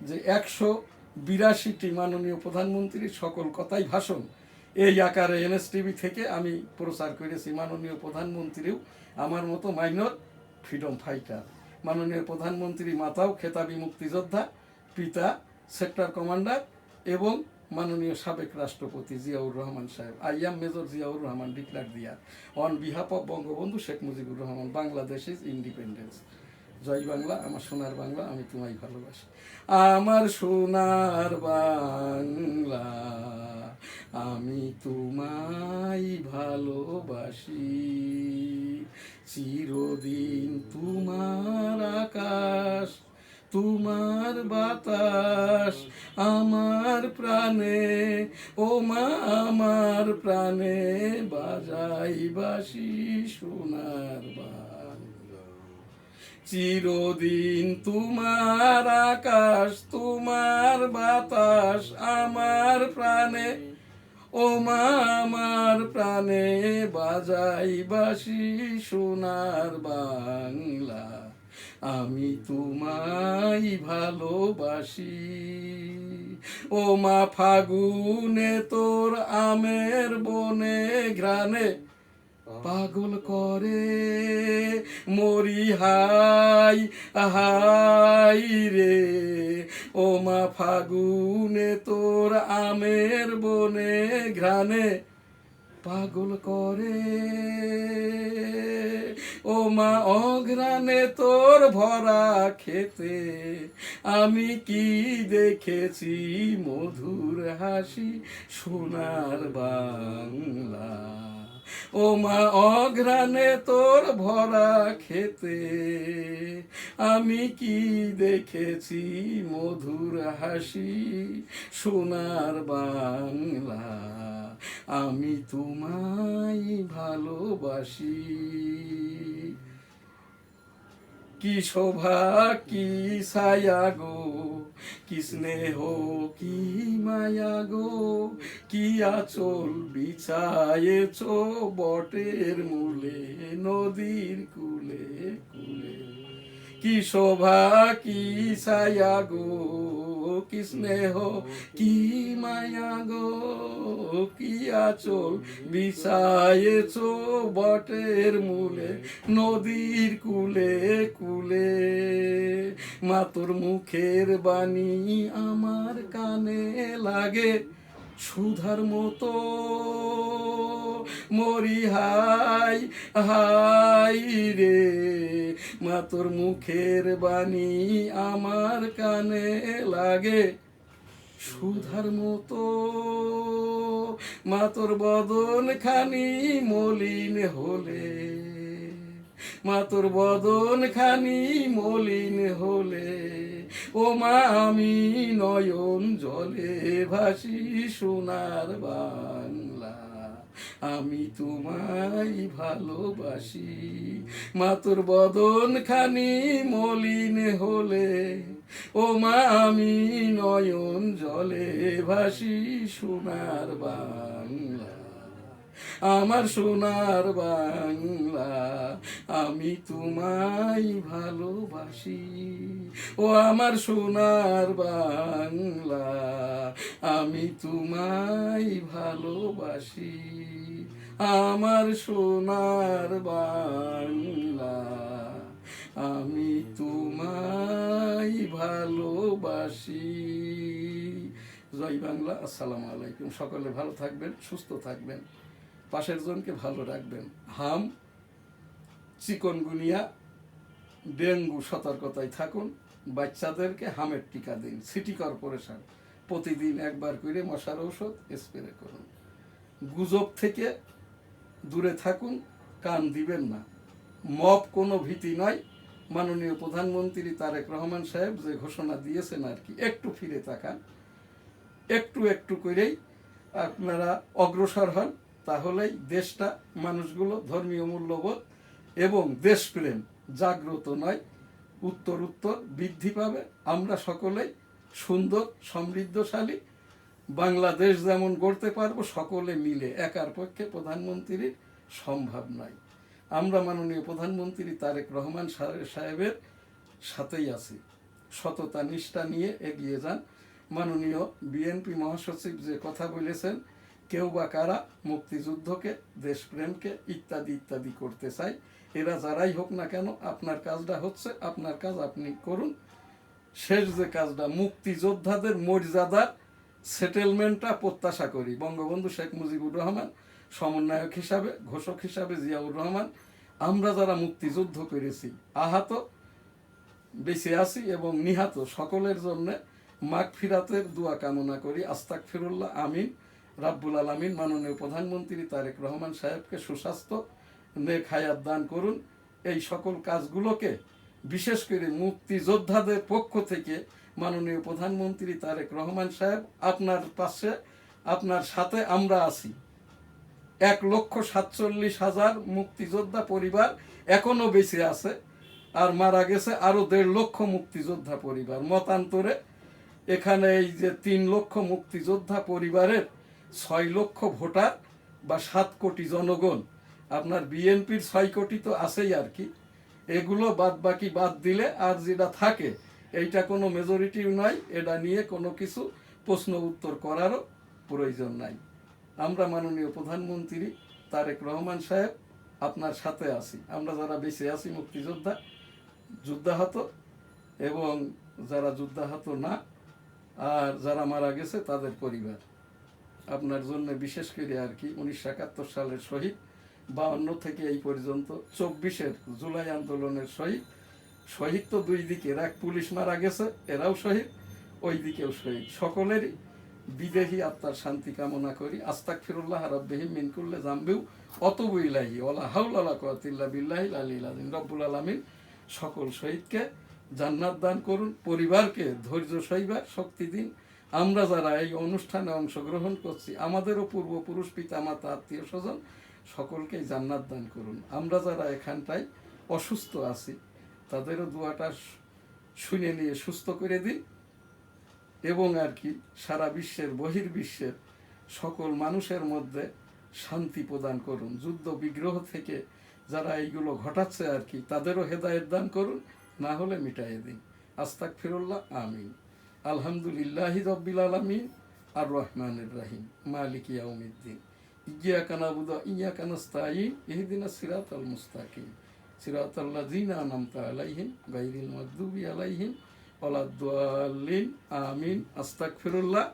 যে 182টি মাননীয় প্রধানমন্ত্রীর সকল কথাই ভাষণ এই আকারে এনএসটিভি থেকে আমি প্রচার করেছি। মাননীয় প্রধানমন্ত্রীও আমার মতো মাইনর ফ্রিডম ফাইটার। মাননীয় প্রধানমন্ত্রী মাতাও খেতাবি মুক্তিযোদ্ধা, পিতা সেক্টর কমান্ডার এবং মাননীয় সাবেক রাষ্ট্রপতি জিয়াউর রহমান সাহেব। I am major Ziaur Rahman declare দিয়ার on behalf of Bangabandhu Sheikh Mujibur Rahman, Bangladesh is independence. জয় বাংলা, আমার সোনার বাংলা, আমি তোমায় ভালোবাসি। আমার সোনার বাংলা, আমি তোমায় ভালোবাসি। চিরদিন তোমার আকাশ, তোমার বাতাস আমার প্রাণে, ও মা আমার প্রাণে বাজাই বাঁশি সোনার বাংলা। চিরদিন তোমার আকাশ, তোমার বাতাস আমার প্রাণে, ও মা আমার প্রাণে বাজাই বাঁশি সোনার বাংলা। আমি তোমায় ভালোবাসি। ও মা ফাগুনে তোর আমের বনে ঘ্রাণে পাগল করে মরি হাই হাই রে। ও মা ফাগুনে তোর আমের বনে ঘ্রাণে পাগল করে। ও মা অঘ্রাণে তোর ভরা খেতে আমি কি দেখেছি মধুর হাসি সোনার বাংলা। ও মা অঘ্রাণে তোর ভরা খেতে আমি কি দেখেছি মধুর হাসি সোনার বাংলা। আমি তোমায় ভালোবাসি। কি শোভা কি ছায়া গো, কি স্নেহ কি মায়া গো, কি আঁচল বিছায়েছ বটের মূলে নদীর কূলে কূলে। কি শোভা কি ছায়া গো, কি স্নেহ কি মায়া গো, কি আঁচল বিছায়েছ বটের মূলে নদীর কূলে কূলে। মা তোর মুখের বাণী আমার কানে লাগে সুধার মতো মরি হাই হাই রে। মা তোর মুখের বাণী আমার কানে লাগে সুধার মতো। মা তোর বদন খানি মলিন হলে, মা তোর বদন খানি মলিন হলে, ও মা আমি নয়ন জলে ভাসি সোনার বাংলা। আমি তোমায় ভালোবাসি। মা তোর বদন খানি মলিন হলে, ও মা আমি নয়ন জলে ভাসি সোনার বাংলা। আমার সোনার বাংলা, আমি তোমায় ভালোবাসি। ও আমার সোনার বাংলা, আমি তোমায় ভালোবাসি। আমার সোনার বাংলা, আমি তোমায় ভালোবাসি। জয় বাংলা। আসসালামু আলাইকুম। সকলে ভালো থাকবেন, সুস্থ থাকবেন, পাশের জনকে ভালো রাখবেন। হাম চিকনগুনিয়া ডেঙ্গু সতর্কতায় থাকুন। বাচ্চাদেরকে হামের টিকা দিন। সিটি কর্পোরেশন প্রতিদিন একবার করে মশার ঔষধ স্প্রে করুন। গুজব থেকে দূরে থাকুন, কান দিবেন না। মব কোনো ভীতি নয়। মাননীয় প্রধানমন্ত্রী তারেক রহমান সাহেব যে ঘোষণা দিয়েছেন আর কি, একটু ফিরে তাকান, একটু একটু করেই আপনারা অগ্রসর হন। তাহলেই দেশটা, মানুষগুলো ধর্মীয় মূল্যবোধ এবং দেশপ্রেম জাগ্রত নয়, উত্তর উত্তর বৃদ্ধি পাবে। আমরা সকলেই সুন্দর সমৃদ্ধশালী বাংলাদেশ যেমন গড়তে পারবো সকলে মিলে, একার পক্ষে প্রধানমন্ত্রীর সম্ভব নয়। আমরা মাননীয় প্রধানমন্ত্রী তারেক রহমান সাহেবের সাথেই আছি। সততা নিষ্ঠা নিয়ে এগিয়ে যান। মাননীয় বিএনপি মহাসচিব যে কথা বলেছেন, কেউ বা কারা মুক্তিযুদ্ধকে, দেশপ্রেমকে ইত্যাদি ইত্যাদি করতে চায়, এরা যারাই হোক না কেন, আপনার কাজটা হচ্ছে আপনার কাজ আপনি করুন। শেষ যে কাজটা, মুক্তিযোদ্ধাদের মর্যাদার সেটেলমেন্টটা প্রত্যাশা করি। বঙ্গবন্ধু শেখ মুজিবুর রহমান সমন্বয়ক হিসাবে, ঘোষক হিসাবে জিয়াউর রহমান, আমরা যারা মুক্তিযুদ্ধ করেছি, আহত, বেঁচে আছি এবং নিহত সকলের জন্য মাগফিরাতের দোয়া কামনা করি। আস্তাগফিরুল্লাহ, আমিন। রাব্বুল আলামিন মাননীয় প্রধানমন্ত্রী তারেক রহমান সাহেবকে সুস্বাস্থ্য, নেক হায়াত দান করুন। এই সকল কাজগুলোকে বিশেষ করে মুক্তিযোদ্ধাদের পক্ষ থেকে মাননীয় প্রধানমন্ত্রী তারেক রহমান সাহেব আপনার পাশে, আপনার সাথে আমরা আছি। 1,47,000 মুক্তিযোদ্ধা পরিবার এখনো বেঁচে আছে, আর মারা গেছে আরো 1.5 লক্ষ মুক্তিযোদ্ধা পরিবার। মতান্তরে এখানে এই যে 3 লক্ষ মুক্তিযোদ্ধা পরিবারের 6 লক্ষ ভোটার বা 7 কোটি জনগণ, আপনার বিএনপির 6 কোটি তো আছেই আর কি, এগুলো বাদ বাকি বাদ দিলে আর যেটা থাকে এইটা কোনো মেজরিটি নয়, এটা নিয়ে কোনো কিছু প্রশ্ন উত্তর করারও প্রয়োজন নাই। আমরা মাননীয় প্রধানমন্ত্রী তারেক রহমান সাহেব আপনার সাথে আছি। আমরা যারা বেঁচে আছি মুক্তিযোদ্ধা, যুদ্ধাহত এবং যারা যুদ্ধাহত না, আর যারা মারা গেছে তাদের পরিবার, আপনার জন্য বিশেষ করে আর কি 1971 সালের শহীদ, 52 থেকে এই পর্যন্ত 24-এর জুলাই আন্দোলনের শহীদ। শহীদ তো দুই দিকের, এক পুলিশ মারা গেছে, এরাও শহীদ, ওই দিকেও শহীদ। সকলেরই বিদেহী আত্মার শান্তি কামনা করি। আস্তাগফিরুল্লাহ রাব্বিহিম মিন কুল্লি যামবিউ ওয়াতুবু ইলাইহি ওয়ালা হাওলা ওয়ালা কুওয়াতা ইল্লা বিল্লাহিল আলিয়্যিল আযীম। রব্বুল আলামিন সকল শহীদকে জান্নাত দান করুন, পরিবারকে ধৈর্য সইবার শক্তি দিন। আমরা যারা এই অনুষ্ঠানে অংশগ্রহণ করছি, আমাদেরও পূর্বপুরুষ, পিতা মাতা, আত্মীয় স্বজন সকলকেই জান্নাত দান করুন। আমরা যারা এখানটায় অসুস্থ আছি তাদেরও দোয়াটা শুনে নিয়ে সুস্থ করে দিন, এবং আর কি সারা বিশ্বের, বহির্বিশ্বের সকল মানুষের মধ্যে শান্তি প্রদান করুন। যুদ্ধ বিগ্রহ থেকে যারা এইগুলো ঘটাচ্ছে আর কি, তাদেরও হেদায়েত দান করুন, না হলে মিটাইয়ে দিন। আস্তাগফিরুল্লাহ, আমিন। আলহামদুলিল্লাহি রাব্বিল আলামিন আর রহমানির রহিম মালিকি ইয়াউমিদ্দিন ইয়্যাকা না'বুদু ওয়া ইয়্যাকা নাস্তাঈন ইহদিনাস সিরাতাল মুস্তাকিম সিরাতাল লাযিনা আন'আমতা আলাইহিম গায়রিল মাগদুবি আলাইহিম ওয়ালাদ-দাল্লিন। আমিন। আস্তাগফিরুল্লাহ।